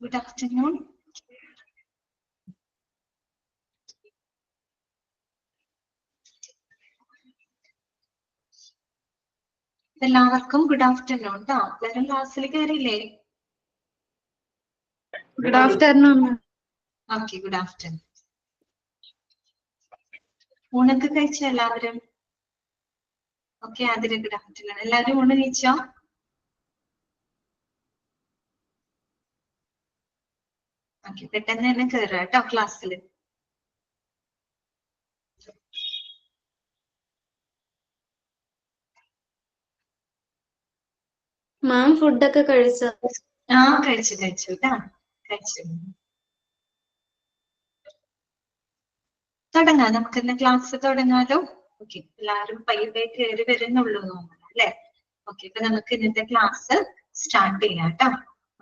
Good afternoon. എല്ലാവർക്കും good afternoon ട്ടോ. എല്ലാവരും ക്ലാസ്സിൽ കയറിയില്ലേ? Good afternoon. Okay, good afternoon. ഊണൊക്കെ കഴിച്ചോ എല്ലാവരും? ഓക്കെ, അതിന് ഗുഡ് ആഫ്റ്റർനൂൺ. എല്ലാവരും ഊണ് കഴിച്ചോ? ഓക്കെ, പെട്ടെന്ന് തന്നെ കയറുക കേട്ടോ ക്ലാസ്സിൽ. മാം ഫുഡൊക്കെ കഴിച്ചോ? കഴിച്ചു കേട്ടാ, കഴിച്ചു. തുടങ്ങാം, നമുക്കിന്ന് ക്ലാസ് തുടങ്ങാലോ. ഓക്കെ, എല്ലാവരും പയ്യെ കയറി വരുന്നുള്ളൂ തോന്നുന്നു അല്ലെ? ഓക്കെ, അപ്പൊ നമുക്ക് ഇന്നത്തെ ക്ലാസ് സ്റ്റാർട്ട് ചെയ്യാം കേട്ടോ.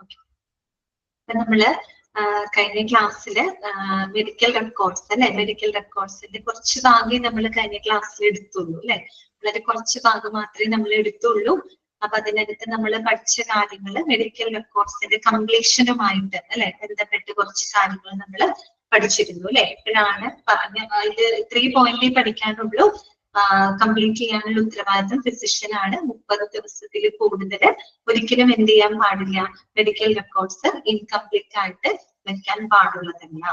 ഓക്കെ, അപ്പൊ നമ്മള് കഴിഞ്ഞ ക്ലാസ്സില് മെഡിക്കൽ റെക്കോർഡ്സ് അല്ലെ, മെഡിക്കൽ റെക്കോർഡ്സിന്റെ കുറച്ച് ഭാഗമേ നമ്മൾ കഴിഞ്ഞ ക്ലാസ്സിൽ എടുത്തുള്ളൂ അല്ലെ. വളരെ കുറച്ച് ഭാഗം മാത്രമേ നമ്മൾ എടുത്തുള്ളൂ. അപ്പൊ അതിനടുത്ത് നമ്മൾ പഠിച്ച കാര്യങ്ങൾ മെഡിക്കൽ റെക്കോർഡ്സിന്റെ കംപ്ലീഷനുമായിട്ട് അല്ലെ ബന്ധപ്പെട്ട് കുറച്ച് കാര്യങ്ങൾ നമ്മൾ പഠിച്ചിരുന്നു അല്ലെ. ഇപ്പോഴാണ് ഇത് 3 പോയിന്റ് പഠിക്കാനുള്ളൂ. കംപ്ലീറ്റ് ചെയ്യാനുള്ള ഉത്തരവാദിത്വം ഫിസിഷ്യനാണ്. 30 ദിവസത്തിൽ കൂടുതൽ ഒരിക്കലും എന്ത് ചെയ്യാൻ പാടില്ല, മെഡിക്കൽ റെക്കോർഡ്സ് ഇൻകംപ്ലീറ്റ് ആയിട്ട് വെക്കാൻ പാടുള്ളതല്ല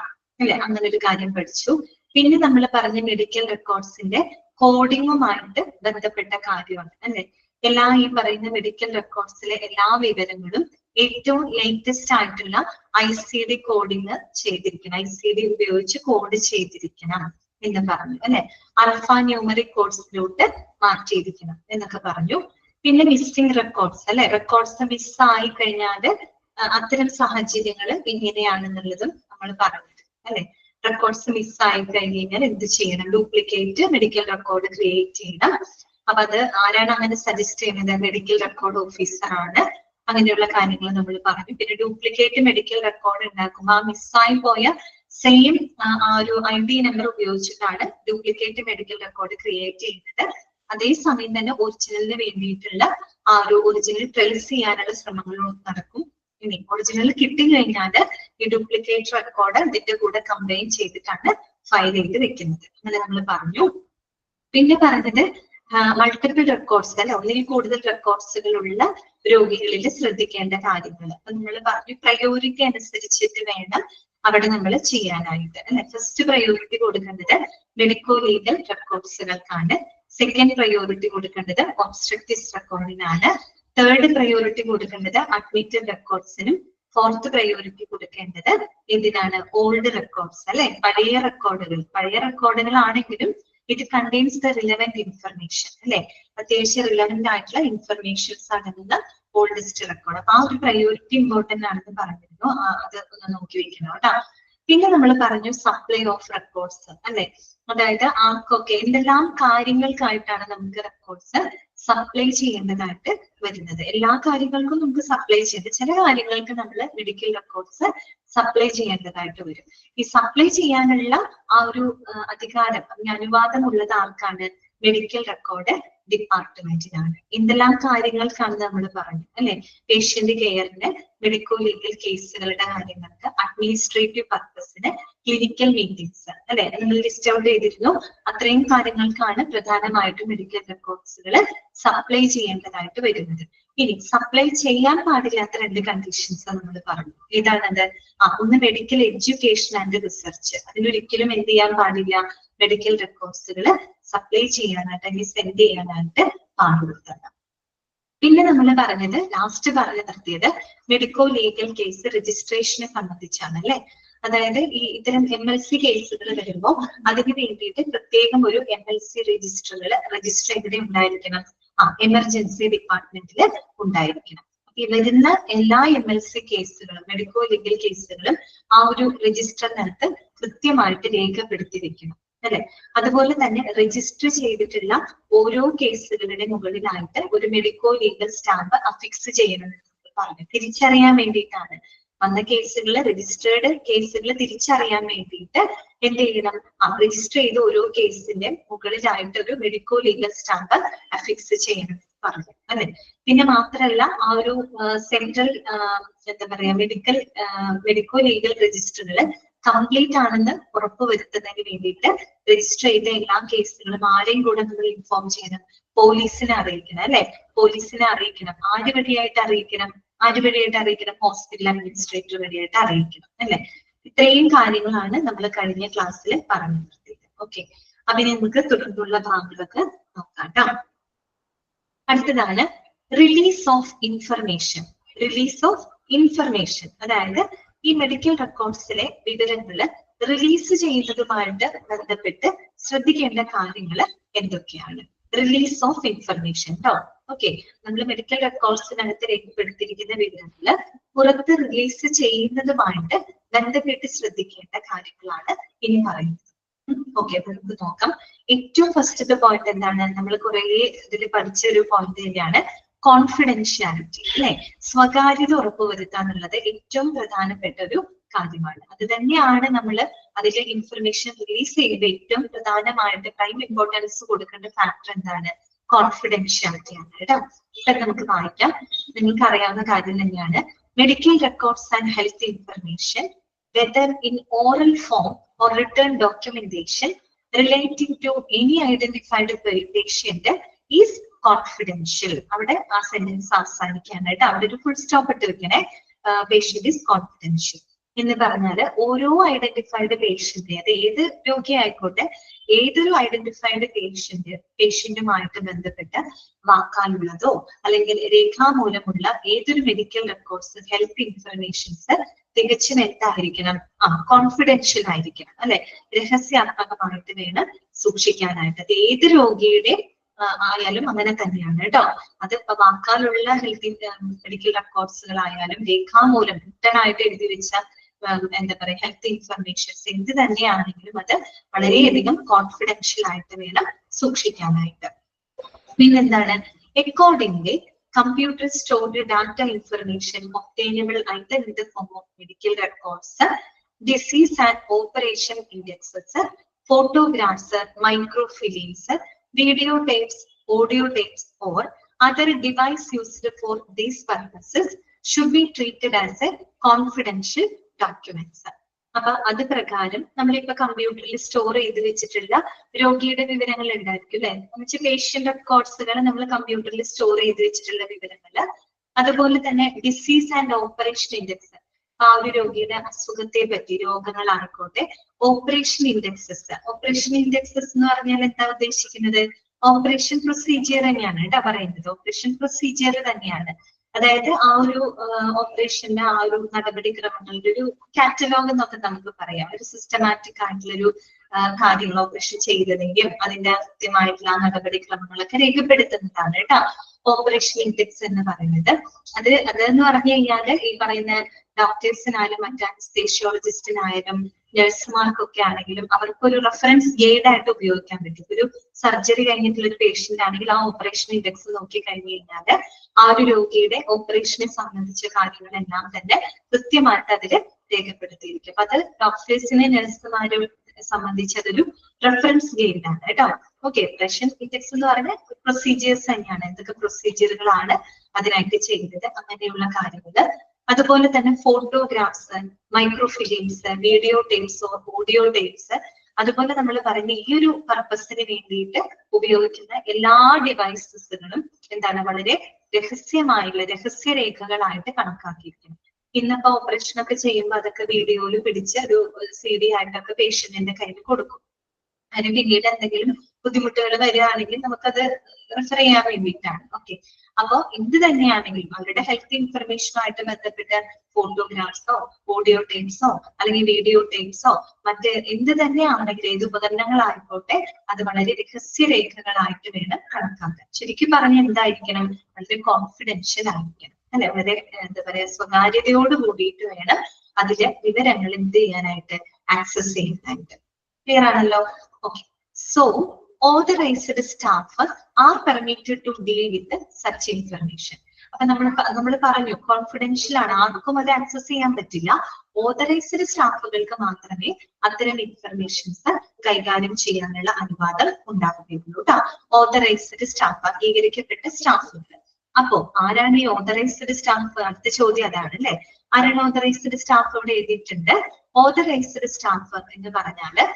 അല്ലെ. അങ്ങനെ ഒരു കാര്യം പഠിച്ചു. പിന്നെ നമ്മൾ പറഞ്ഞ മെഡിക്കൽ റെക്കോർഡ്സിന്റെ കോഡിങ്ങുമായിട്ട് ബന്ധപ്പെട്ട കാര്യമാണ് അല്ലെ. എല്ലാ ഈ പറയുന്ന മെഡിക്കൽ റെക്കോർഡ്സിലെ എല്ലാ വിവരങ്ങളും ഏറ്റവും ലേറ്റസ്റ്റ് ആയിട്ടുള്ള ICD കോഡിങ് ചെയ്തിരിക്കണം, ICD ഉപയോഗിച്ച് കോഡ് ചെയ്തിരിക്കണം എന്ന് പറഞ്ഞു അല്ലെ. ആൽഫ ന്യൂമറിക് കോഡ്സിലോട്ട് മാറ്റിയിരിക്കണം എന്നൊക്കെ പറഞ്ഞു. പിന്നെ മിസ്സിംഗ് റെക്കോർഡ്സ് അല്ലെ, റെക്കോർഡ്സ് മിസ്സായി കഴിഞ്ഞാൽ അത്തരം സാഹചര്യങ്ങൾ എങ്ങനെയാണെന്നുള്ളതും നമ്മൾ പറഞ്ഞത് അല്ലെ. റെക്കോർഡ്സ് മിസ്സായി കഴിഞ്ഞ് കഴിഞ്ഞാൽ എന്ത് ചെയ്യണം? ഡ്യൂപ്ലിക്കേറ്റ് മെഡിക്കൽ റെക്കോർഡ് ക്രിയേറ്റ് ചെയ്യണം. അപ്പൊ അത് ആരാണ് അങ്ങനെ സജസ്റ്റ് ചെയ്യുന്നത്? മെഡിക്കൽ റെക്കോർഡ് ഓഫീസർ ആണ്. അങ്ങനെയുള്ള കാര്യങ്ങൾ നമ്മൾ പറഞ്ഞു. പിന്നെ ഡ്യൂപ്ലിക്കേറ്റ് മെഡിക്കൽ റെക്കോർഡ് ഉണ്ടാക്കുമ്പോൾ ആ മിസ്സായി പോയ സെയിം ആ ഒരു ID നമ്പർ ഉപയോഗിച്ചിട്ടാണ് ഡ്യൂപ്ലിക്കേറ്റ് മെഡിക്കൽ റെക്കോർഡ് ക്രിയേറ്റ് ചെയ്യുന്നത്. അതേസമയം തന്നെ ഒറിജിനലിന് വേണ്ടിയിട്ടുള്ള ആ ഒരു ഒറിജിനൽ ട്രേസ് ചെയ്യാനുള്ള ശ്രമങ്ങൾ നടക്കും. ഇനി ഒറിജിനൽ കിട്ടിക്കഴിഞ്ഞാൽ ഈ ഡ്യൂപ്ലിക്കേറ്റ് റെക്കോർഡ് ഇതിന്റെ കൂടെ കമ്പൈൻ ചെയ്തിട്ടാണ് ഫയൽ ചെയ്ത് വെക്കുന്നത്. അങ്ങനെ നമ്മൾ പറഞ്ഞു. പിന്നെ പറഞ്ഞത് മൾട്ടിപ്പിൾ റെക്കോർഡ്സ് അല്ലെ, ഒന്നിൽ കൂടുതൽ റെക്കോർഡ്സുകളുള്ള രോഗികളിൽ ശ്രദ്ധിക്കേണ്ട കാര്യങ്ങൾ. അപ്പൊ നമ്മൾ പറഞ്ഞു പ്രയോറിറ്റി അനുസരിച്ചിട്ട് വേണം അവിടെ നമ്മൾ ചെയ്യാനായിട്ട് അല്ലെ. ഫസ്റ്റ് പ്രയോറിറ്റി കൊടുക്കേണ്ടത് മെഡിക്കോ ലീഗൽ റെക്കോർഡ്സുകൾക്കാണ്. സെക്കൻഡ് പ്രയോറിറ്റി കൊടുക്കേണ്ടത് ഒബ്സ്ട്രക്റ്റീവ് റെക്കോർഡിനാണ്. തേർഡ് പ്രയോറിറ്റി കൊടുക്കേണ്ടത് അഡ്മിറ്റഡ് റെക്കോർഡ്സിനും. ഫോർത്ത് പ്രയോറിറ്റി കൊടുക്കേണ്ടത് എന്തിനാണ്? ഓൾഡ് റെക്കോർഡ്സ് അല്ലെ, പഴയ റെക്കോർഡുകൾ ആണെങ്കിലും it contains the relevant information അല്ലെ, അത്യാവശ്യം റിലവന്റ് ആയിട്ടുള്ള ഇൻഫർമേഷൻസ് അടങ്ങുന്ന ഓൾഡസ്റ്റ് റെക്കോർഡ്. അപ്പൊ ആ ഒരു പ്രയോറിറ്റി ഇമ്പോർട്ടന്റ് ആണെന്ന് പറഞ്ഞിരുന്നു. അത് ഒന്ന് നോക്കി വെക്കണം കേട്ടോ. പിന്നെ നമ്മൾ പറഞ്ഞു സപ്ലൈ ഓഫ് റെക്കോർഡ്സ് അല്ലെ, അതായത് ആർക്കൊക്കെ എന്തെല്ലാം കാര്യങ്ങൾക്കായിട്ടാണ് നമുക്ക് റെക്കോർഡ്സ് സപ്ലൈ ചെയ്യേണ്ടതായിട്ട് വരുന്നത്. എല്ലാ കാര്യങ്ങൾക്കും നമുക്ക് സപ്ലൈ ചെയ്യേണ്ടത്, ചില കാര്യങ്ങൾക്ക് നമ്മൾ മെഡിക്കൽ റെക്കോർഡ്സ് സപ്ലൈ ചെയ്യേണ്ടതായിട്ട് വരും. ഈ സപ്ലൈ ചെയ്യാനുള്ള ആ ഒരു അധികാരം, അനുവാദം ഉള്ളത് ആർക്കാണ്? മെഡിക്കൽ റെക്കോർഡ് ഡിപ്പാർട്ട്മെന്റിനാണ്. എന്തെല്ലാം കാര്യങ്ങൾക്കാണ് നമ്മൾ പറഞ്ഞു അല്ലെ, പേഷ്യന്റ് കെയറിന്, മെഡിക്കോ ലീഗൽ കേസുകളുടെ കാര്യങ്ങൾക്ക്, അഡ്മിനിസ്ട്രേറ്റീവ് പർപ്പസിന്, ക്ലിനിക്കൽ മീറ്റിംഗ്സ് അല്ലെ, നമ്മൾ ലിസ്റ്റ് ഔട്ട് ചെയ്തിരുന്നു. അത്രയും കാര്യങ്ങൾക്കാണ് പ്രധാനമായിട്ടും മെഡിക്കൽ റെക്കോർഡ്സുകൾ സപ്ലൈ ചെയ്യേണ്ടതായിട്ട് വരുന്നത്. ഇനി സപ്ലൈ ചെയ്യാൻ പാടില്ലാത്ത 2 കണ്ടീഷൻസ് നമ്മൾ പറഞ്ഞു. ഏതാണത്? ഒന്ന് മെഡിക്കൽ എഡ്യൂക്കേഷൻ ആൻഡ് റിസർച്ച്. അതിലൊരിക്കലും എന്ത് ചെയ്യാൻ പാടില്ല? മെഡിക്കൽ റെക്കോർഡ്സുകൾ സപ്ലൈ ചെയ്യാനായിട്ട് അല്ലെങ്കിൽ സെൻഡ് ചെയ്യാനായിട്ട് പാടുള്ളതാണ്. പിന്നെ നമ്മൾ പറഞ്ഞത്, ലാസ്റ്റ് പറഞ്ഞു നിർത്തിയത് മെഡിക്കോ ലീഗൽ കേസ് രജിസ്ട്രേഷനെ സംബന്ധിച്ചാണ് അല്ലെ. അതായത് ഈ ഇത്തരം MLC കേസുകൾ വരുമ്പോൾ അതിന് വേണ്ടിയിട്ട് പ്രത്യേകം ഒരു MLC രജിസ്റ്റർ എവിടെ ഉണ്ടായിരിക്കണം? എമർജൻസി ഡിപ്പാർട്ട്മെന്റിൽ ഉണ്ടായിരിക്കണം. ഈ വരുന്ന എല്ലാ MLC കേസുകളും മെഡിക്കോ ലീഗൽ കേസുകളും ആ ഒരു രജിസ്റ്ററിനകത്ത് കൃത്യമായിട്ട് രേഖപ്പെടുത്തി വെക്കണം അല്ലെ. അതുപോലെ തന്നെ രജിസ്റ്റർ ചെയ്തിട്ടുള്ള ഓരോ കേസുകളുടെ മുകളിലായിട്ട് ഒരു മെഡിക്കോ ലീഗൽ സ്റ്റാമ്പ് അഫിക്സ് ചെയ്യണം എന്ന് പറഞ്ഞു. തിരിച്ചറിയാൻ വേണ്ടിയിട്ടാണ് വന്ന കേസുകൾ, രജിസ്റ്റേർഡ് കേസുകൾ തിരിച്ചറിയാൻ വേണ്ടിയിട്ട് എന്ത് ചെയ്യണം? രജിസ്റ്റർ ചെയ്ത ഓരോ കേസിന്റെ മുകളിലായിട്ട് ഒരു മെഡിക്കോ ലീഗൽ സ്റ്റാമ്പ് അഫിക്സ് ചെയ്യണം പറഞ്ഞു അല്ലെ. പിന്നെ മാത്രമല്ല ആ ഒരു സെൻട്രൽ എന്താ പറയാ മെഡിക്കോ ലീഗൽ രജിസ്റ്ററുകൾ കംപ്ലീറ്റ് ആണെന്ന് ഉറപ്പുവരുത്തുന്നതിന് വേണ്ടിയിട്ട് രജിസ്റ്റർ ചെയ്ത എല്ലാ കേസുകളും ആരെയും കൂടെ നമ്മൾ ഇൻഫോം ചെയ്യണം, പോലീസിനെ അറിയിക്കണം അല്ലെ. പോലീസിനെ അറിയിക്കണം. ആര് വഴിയായിട്ട് അറിയിക്കണം? ഹോസ്പിറ്റൽ അഡ്മിനിസ്ട്രേറ്റർ വഴിയായിട്ട് അറിയിക്കണം അല്ലെ. ഇത്രയും കാര്യങ്ങളാണ് നമ്മൾ കഴിഞ്ഞ ക്ലാസ്സിൽ പറഞ്ഞു നിർത്തിയത്. ഓക്കെ, അപ്പൊ നമുക്ക് തുടർന്നുള്ള ഭാഗങ്ങളൊക്കെ നോക്കാം ട്ടോ. അടുത്തതാണ് റിലീസ് ഓഫ് ഇൻഫർമേഷൻ. അതായത് ഈ മെഡിക്കൽ റെക്കോർഡ്സിലെ വിവരങ്ങൾ റിലീസ് ചെയ്യുന്നതുമായിട്ട് ബന്ധപ്പെട്ട് ശ്രദ്ധിക്കേണ്ട കാര്യങ്ങൾ എന്തൊക്കെയാണ്? റിലീസ് ഓഫ് ഇൻഫർമേഷൻ ട്ടോ. ഓക്കെ, നമ്മൾ മെഡിക്കൽ റെക്കോർഡ്സിനകത്ത് രേഖപ്പെടുത്തിയിരിക്കുന്ന വിവരങ്ങൾ പുറത്ത് റിലീസ് ചെയ്യുന്നതുമായിട്ട് ബന്ധപ്പെട്ട് ശ്രദ്ധിക്കേണ്ട കാര്യങ്ങളാണ് ഇനി പറയുന്നത്. ഓക്കെ, അപ്പൊ നമുക്ക് നോക്കാം. ഏറ്റവും ഫസ്റ്റത്തെ പോയിന്റ് എന്താണ്? നമ്മൾ കുറെ ഇതിൽ പഠിച്ച ഒരു പോയിന്റ് തന്നെയാണ് കോൺഫിഡൻഷ്യാലിറ്റി അല്ലെ. സ്വകാര്യത ഉറപ്പുവരുത്താന്നുള്ളത് ഏറ്റവും പ്രധാനപ്പെട്ട ഒരു കാര്യമാണ്. അത് തന്നെയാണ് നമ്മൾ അതിലെ ഇൻഫർമേഷൻ റിലീസ് ചെയ്യുമ്പോൾ ഏറ്റവും പ്രധാനമായിട്ട് പ്രൈം ഇമ്പോർട്ടൻസ് കൊടുക്കേണ്ട ഫാക്ടർ എന്താണ്? കോൺഫിഡൻഷ്യാലിറ്റി ആണ് കേട്ടോ. ഇപ്പൊ നമുക്ക് വായിക്കാം. നിങ്ങൾക്ക് അറിയാവുന്ന കാര്യം തന്നെയാണ്. Medical records and health information whether in oral form or written documentation relating to any identified patient is confidential. അവിടെ ആ സെന്റൻസ് അവസാനിക്കാനായിട്ട് അവിടെ ഒരു ഫുൾ സ്റ്റോപ്പ് ഇട്ട് വെക്കണേ. പേഷ്യന്റ് ഈസ് കോൺഫിഡൻഷ്യൽ എന്ന് പറഞ്ഞാൽ ഓരോ ഐഡന്റിഫൈഡ് പേഷ്യന്റ്, അത് ഏത് രോഗിയായിക്കോട്ടെ, ഏതൊരു ഐഡന്റിഫൈഡ് പേഷ്യന്റുമായിട്ട് ബന്ധപ്പെട്ട വാക്കാലുള്ളതോ അല്ലെങ്കിൽ രേഖാമൂലമുള്ള ഏതൊരു മെഡിക്കൽ റെക്കോർഡ്സ്, ഹെൽത്ത് ഇൻഫർമേഷൻസ് തികച്ചും എന്തായിരിക്കണം? കോൺഫിഡൻഷ്യൽ ആയിരിക്കണം അല്ലെ. രഹസ്യാത്മകമായിട്ട് വേണം സൂക്ഷിക്കാനായിട്ട്. അത് ഏത് രോഗിയുടെ ആയാലും അങ്ങനെ തന്നെയാണ് കേട്ടോ. അത് ഇപ്പൊ വാക്കാലുള്ള ഹെൽത്ത് മെഡിക്കൽ റെക്കോർഡ്സുകളായാലും രേഖാമൂലം റിട്ടനായിട്ട് എഴുതി വെച്ച എന്താ പറയാ ഹെൽത്ത് ഇൻഫർമേഷൻസ് എന്ത് തന്നെയാണെങ്കിലും അത് വളരെയധികം കോൺഫിഡൻഷ്യൽ ആയിട്ട് വേണം സൂക്ഷിക്കാനായിട്ട്. പിന്നെന്താണ്? Accordingly computer stored data information obtainable either in the form of medical records, disease and operation indexes, photographs, microfilms, videotapes, audio tapes or other device used for these purposes should be treated as a confidential documents. അപ്പൊ അത് പ്രകാരം നമ്മളിപ്പോ കമ്പ്യൂട്ടറിൽ store ചെയ്ത് വെച്ചിട്ടുള്ള രോഗിയുടെ വിവരങ്ങൾ ഉണ്ടായിരിക്കും അല്ലെ. എന്നുവെച്ചാൽ പേഷ്യന്റ് റെക്കോർഡ്സുകൾ നമ്മൾ കമ്പ്യൂട്ടറിൽ സ്റ്റോർ ചെയ്ത് വെച്ചിട്ടുള്ള വിവരങ്ങൾ, അതുപോലെ തന്നെ ഡിസീസ് ആൻഡ് ഓപ്പറേഷൻ ഇൻഡെക്സ്, ആ ഒരു രോഗിയുടെ അസുഖത്തെ പറ്റി, രോഗങ്ങളായിക്കോട്ടെ. ഓപ്പറേഷൻ ഇൻഡെക്സസ് എന്ന് പറഞ്ഞാൽ എന്താ ഉദ്ദേശിക്കുന്നത്? ഓപ്പറേഷൻ പ്രൊസീജിയർ തന്നെയാണ് കേട്ടോ പറയുന്നത്. ഓപ്പറേഷൻ പ്രൊസീജിയർ തന്നെയാണ്. അതായത് ആ ഒരു ഓപ്പറേഷന്റെ ആ ഒരു നടപടിക്രമങ്ങളുടെ ഒരു കാറ്റലോഗ് എന്നൊക്കെ നമുക്ക് പറയാം. ഒരു സിസ്റ്റമാറ്റിക് ആയിട്ടുള്ളൊരു കാര്യങ്ങൾ ഓപ്പറേഷൻ ചെയ്തതെങ്കിലും അതിന്റെ കൃത്യമായിട്ടുള്ള നടപടിക്രമങ്ങളൊക്കെ രേഖപ്പെടുത്തുന്നതാണ് കേട്ടോ ഓപ്പറേഷൻ ഇൻഡെക്സ് എന്ന് പറയുന്നത്. അതെന്ന് പറഞ്ഞു കഴിഞ്ഞാല് ഈ പറയുന്ന ഡോക്ടേഴ്സിനായാലും മറ്റ് അനസ്തേഷ്യോളജിസ്റ്റിനായാലും നഴ്സുമാർക്കൊക്കെ ആണെങ്കിലും അവർക്കൊരു റെഫറൻസ് ഗൈഡ് ആയിട്ട് ഉപയോഗിക്കാൻ പറ്റും. ഒരു സർജറി കഴിഞ്ഞിട്ടുള്ള ഒരു പേഷ്യന്റ് ആണെങ്കിൽ ആ ഓപ്പറേഷൻ ഇൻഡെക്സ് നോക്കി കഴിഞ്ഞു കഴിഞ്ഞാല് ആ ഒരു രോഗിയുടെ ഓപ്പറേഷനെ സംബന്ധിച്ച കാര്യങ്ങളെല്ലാം തന്നെ കൃത്യമായിട്ട് അതിൽ രേഖപ്പെടുത്തിയിരിക്കും. അപ്പൊ അത് ഡോക്ടേഴ്സിനെ നഴ്സുമാരെ സംബന്ധിച്ച് അതൊരു റെഫറൻസ് ഗൈഡ് ആണ് കേട്ടോ. ഓക്കെ, ഓപ്പറേഷൻ ഇൻഡെക്സ് എന്ന് പറഞ്ഞ പ്രൊസീജിയേഴ്സ് തന്നെയാണ്. എന്തൊക്കെ പ്രൊസീജിയറുകളാണ് അതിനായിട്ട് ചെയ്തത്, അങ്ങനെയുള്ള കാര്യങ്ങൾ. അതുപോലെ തന്നെ photographs, microfilms, video tapes, audio tapes, അതുപോലെ നമ്മൾ പറയുന്ന ഈ ഒരു പർപ്പസിന് വേണ്ടിയിട്ട് ഉപയോഗിക്കുന്ന എല്ലാ ഡിവൈസസുകളും എന്താണ് വളരെ രഹസ്യമായുള്ള രഹസ്യരേഖകളായിട്ട് കണക്കാക്കിയിരിക്കണം. ഇന്നിപ്പോ ഓപ്പറേഷൻ ഒക്കെ ചെയ്യുമ്പോൾ അതൊക്കെ വീഡിയോയിൽ പിടിച്ച് ഒരു CD ആയിട്ടൊക്കെ പേഷ്യന്റിന്റെ കയ്യിൽ കൊടുക്കും. അതിന് പിന്നീട് എന്തെങ്കിലും ബുദ്ധിമുട്ടുകൾ വരികയാണെങ്കിൽ നമുക്കത് റെഫർ ചെയ്യാൻ വേണ്ടിയിട്ടാണ്. ഓക്കെ, അപ്പൊ എന്ത് തന്നെയാണെങ്കിലും അവരുടെ ഹെൽത്ത് ഇൻഫർമേഷനുമായിട്ട് ബന്ധപ്പെട്ട ഫോട്ടോഗ്രാഫ്സോ ഓഡിയോ ടേപ്സോ അല്ലെങ്കിൽ വീഡിയോ ടേപ്സോ മറ്റ് എന്ത് തന്നെയാണെങ്കിലും ഏത് ഉപകരണങ്ങളായിക്കോട്ടെ അത് വളരെ രഹസ്യരേഖകളായിട്ട് വേണം കണക്കാക്കാൻ. ശരിക്കും പറഞ്ഞാൽ എന്തായിരിക്കണം? വളരെ കോൺഫിഡൻഷ്യൽ ആയിരിക്കണം അല്ലെ. വളരെ എന്താ പറയാ സ്വകാര്യതയോട് കൂടിയിട്ട് വേണം അതിലെ വിവരങ്ങൾ എന്ത് ചെയ്യാനായിട്ട്, ആക്സസ് ചെയ്യാനായിട്ട്. ക്ലിയർ ആണല്ലോ? Okay, so authorized staff are permitted to deal with such information. അപ്പൊ നമ്മൾ പറഞ്ഞു കോൺഫിഡൻഷ്യൽ ആണ്, ആർക്കും അത് ആക്സസ് ചെയ്യാൻ പറ്റില്ല. ഓതറൈസ്ഡ് സ്റ്റാഫുകൾക്ക് മാത്രമേ അത്തരം ഇൻഫർമേഷൻസ് കൈകാര്യം ചെയ്യാനുള്ള അനുവാദം ഉണ്ടാവുകയുള്ളൂ കേട്ടോ. ഓതറൈസ്ഡ് സ്റ്റാഫ്, അംഗീകരിക്കപ്പെട്ട സ്റ്റാഫുകൾ. അപ്പോ ആരാണ് ഈ ഓതറൈസ്ഡ് സ്റ്റാഫ്? അടുത്ത ചോദ്യം അതാണ് അല്ലെ. ആരാണ് ഓതറൈസ്ഡ് സ്റ്റാഫ്? ഇവിടെ എഴുതിയിട്ടുണ്ട്. ഓതറൈസ്ഡ് സ്റ്റാഫ് എന്ന് പറഞ്ഞാല്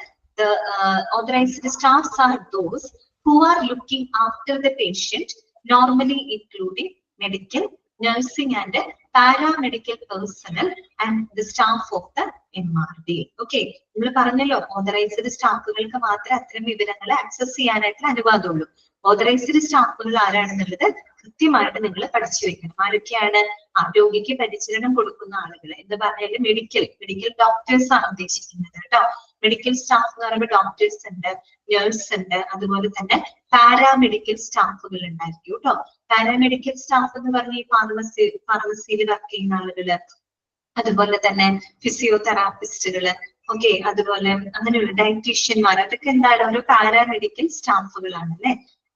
authorized staffs are those who are looking after the patient, normally including medical, nursing and paramedical personnel and the staff of the MRD. Okay, നമ്മൾ പറഞ്ഞല്ലോ ഓതറൈസ്ഡ് സ്റ്റാഫുകൾക്ക് മാത്രമേ അത്തരം വിവരങ്ങൾ ആക്സസ് ചെയ്യാനായിട്ടുള്ള അനുവാദമുള്ളൂ. ഓതറൈസ്ഡ് സ്റ്റാഫുകൾ ആരാണെന്നുള്ളത് കൃത്യമായിട്ട് നിങ്ങൾ പഠിച്ചു വെക്കണം. ആരൊക്കെയാണ്? രോഗിക്ക് പരിചരണം കൊടുക്കുന്ന ആളുകൾ എന്ന് പറഞ്ഞാൽ മെഡിക്കൽ ഡോക്ടേഴ്സ് ആണ് ഉദ്ദേശിക്കുന്നത് കേട്ടോ. മെഡിക്കൽ സ്റ്റാഫ് എന്ന് പറയുമ്പോൾ ഡോക്ടേഴ്സ് ഉണ്ട്, നേഴ്സ് ഉണ്ട്, അതുപോലെ തന്നെ പാരാമെഡിക്കൽ സ്റ്റാഫുകൾ ഉണ്ടായിരിക്കും കേട്ടോ. പാരാമെഡിക്കൽ സ്റ്റാഫ് എന്ന് പറഞ്ഞ ഈ ഫാർമസിയിൽ വർക്ക് ചെയ്യുന്ന ആളുകള്, അതുപോലെ തന്നെ ഫിസിയോതെറാപ്പിസ്റ്റുകള്, ഓക്കെ, അതുപോലെ അങ്ങനെയുള്ള ഡയറ്റീഷ്യന്മാർ, അതൊക്കെ എന്താണ്? ഒരു പാരാമെഡിക്കൽ സ്റ്റാഫുകളാണ് അല്ലെ.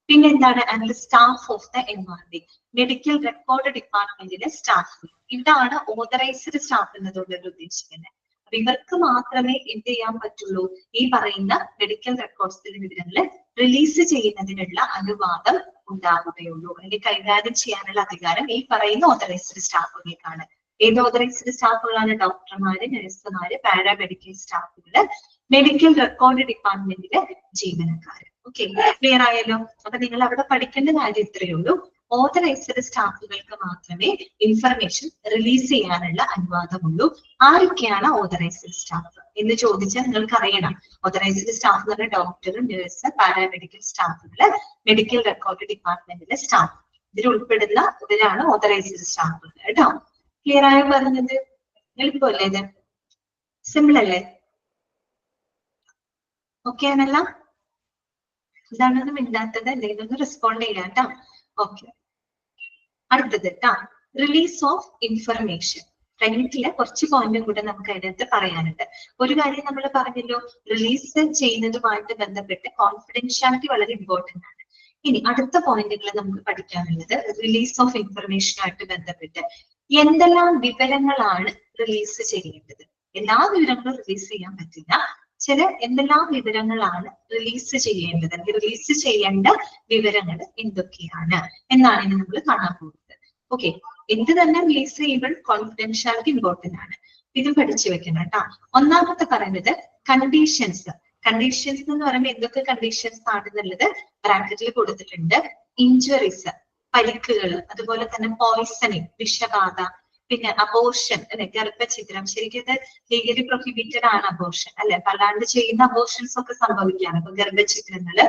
പിന്നെ എന്താണ്? And staff of the MRD, medical record ഡിപ്പാർട്ട്മെന്റിലെ സ്റ്റാഫ്. ഇതാണ് ഓതറൈസ്ഡ് സ്റ്റാഫ് എന്നതുകൊണ്ട് ഉദ്ദേശിക്കുന്നത്. അപ്പൊ ഇവർക്ക് മാത്രമേ എന്ത് ചെയ്യാൻ പറ്റുള്ളൂ? ഈ പറയുന്ന മെഡിക്കൽ റെക്കോർഡ്സിലെ വിവരങ്ങൾ റിലീസ് ചെയ്യുന്നതിനുള്ള അനുവാദം ഉണ്ടാവുകയുള്ളൂ, അല്ലെങ്കിൽ കൈകാര്യം ചെയ്യാനുള്ള അധികാരം ഈ പറയുന്ന ഓതറൈസ്ഡ് സ്റ്റാഫുകൾക്കാണ്. ഏത് ഓതറൈസ്ഡ് സ്റ്റാഫുകളാണ്? ഡോക്ടർമാര്, നഴ്സുമാര്, പാരാമെഡിക്കൽ സ്റ്റാഫുകള്, മെഡിക്കൽ റെക്കോർഡ് ഡിപ്പാർട്ട്മെന്റിലെ ജീവനക്കാര്. ഓക്കെ, ക്ലിയർ ആയല്ലോ? അപ്പൊ നിങ്ങൾ അവിടെ പഠിക്കേണ്ട കാര്യം ഇത്രയേ ഉള്ളൂ. ഓതറൈസ്ഡ് സ്റ്റാഫുകൾക്ക് മാത്രമേ ഇൻഫർമേഷൻ റിലീസ് ചെയ്യാനുള്ള അനുവാദമുള്ളൂ. ആരൊക്കെയാണ് ഓതറൈസ്ഡ് സ്റ്റാഫ് എന്ന് ചോദിച്ചാൽ നിങ്ങൾക്ക് അറിയണം. ഓതറൈസ്ഡ് സ്റ്റാഫ് എന്ന് പറഞ്ഞാൽ ഡോക്ടർ, നഴ്സ്, പാരാമെഡിക്കൽ സ്റ്റാഫുകള്, മെഡിക്കൽ റെക്കോർഡ് ഡിപ്പാർട്ട്മെന്റിലെ സ്റ്റാഫ്, ഇതിൽ ഉൾപ്പെടുന്ന ഇവരാണ് ഓതറൈസ്ഡ് സ്റ്റാഫുകൾ കേട്ടോ. ക്ലിയർ ആയോ പറഞ്ഞത്? എളുപ്പമല്ലേ ഇത്? സിമ്പിൾ അല്ലേ? ഓക്കെ ആണല്ല? ഇതാണൊന്നും ഇല്ലാത്തത്, എന്തെങ്കിലും ഒന്ന് റെസ്പോണ്ട് ചെയ്യാം കേട്ടോ. ഓക്കെ, അടുത്തത് കേട്ടോ, റിലീസ് ഓഫ് ഇൻഫർമേഷൻ. റൈറ്റിലെ കുറച്ച് പോയിന്റും കൂടെ നമുക്ക് അതിനകത്ത് പറയാനുണ്ട്. ഒരു കാര്യം നമ്മൾ പറഞ്ഞല്ലോ, റിലീസ് ചെയ്യുന്നതുമായിട്ട് ബന്ധപ്പെട്ട് കോൺഫിഡൻഷ്യാലിറ്റി വളരെ ഇമ്പോർട്ടന്റ് ആണ്. ഇനി അടുത്ത പോയിന്റുകൾ നമുക്ക് പഠിക്കാനുള്ളത് റിലീസ് ഓഫ് ഇൻഫർമേഷനുമായിട്ട് ബന്ധപ്പെട്ട് എന്തെല്ലാം വിവരങ്ങളാണ് റിലീസ് ചെയ്യേണ്ടത്. എല്ലാ വിവരങ്ങളും റിലീസ് ചെയ്യാൻ പറ്റില്ല. എന്തെല്ലാം വിവരങ്ങളാണ് റിലീസ് ചെയ്യേണ്ടത്, അല്ലെങ്കിൽ റിലീസ് ചെയ്യേണ്ട വിവരങ്ങൾ എന്തൊക്കെയാണ് എന്നാണ് ഇനി നമ്മൾ കാണാൻ പോകുന്നത്. ഓക്കെ, എന്ത് തന്നെ റിലീസ് ചെയ്യുമ്പോൾ കോൺഫിഡൻഷ്യാലിറ്റി ഇമ്പോർട്ടന്റ് ആണ്. ഇതും പഠിച്ചു വെക്കണം കേട്ടോ. ഒന്നാമത്തെ പറയുന്നത് കണ്ടീഷൻസ്. കണ്ടീഷൻസ് എന്ന് പറയുമ്പോൾ എന്തൊക്കെ കണ്ടീഷൻസ് ആണെന്നുള്ളത് ബ്രാക്കറ്റിൽ കൊടുത്തിട്ടുണ്ട്. ഇഞ്ചുറീസ്, പരിക്കുകൾ, അതുപോലെ തന്നെ പോയിസണിങ്, വിഷബാധ, പിന്നെ അബോർഷൻ അല്ലെ, ഗർഭഛിദ്രം. ശരിക്കും ഇത് ലീഗലി പ്രൊഹിബിറ്റഡ് ആണ് അബോർഷൻ അല്ലെ. പലാണ്ട് ചെയ്യുന്ന അബോർഷൻസ് ഒക്കെ സംഭവിക്കുകയാണ്. അപ്പൊ ഗർഭഛിദ്രങ്ങള്,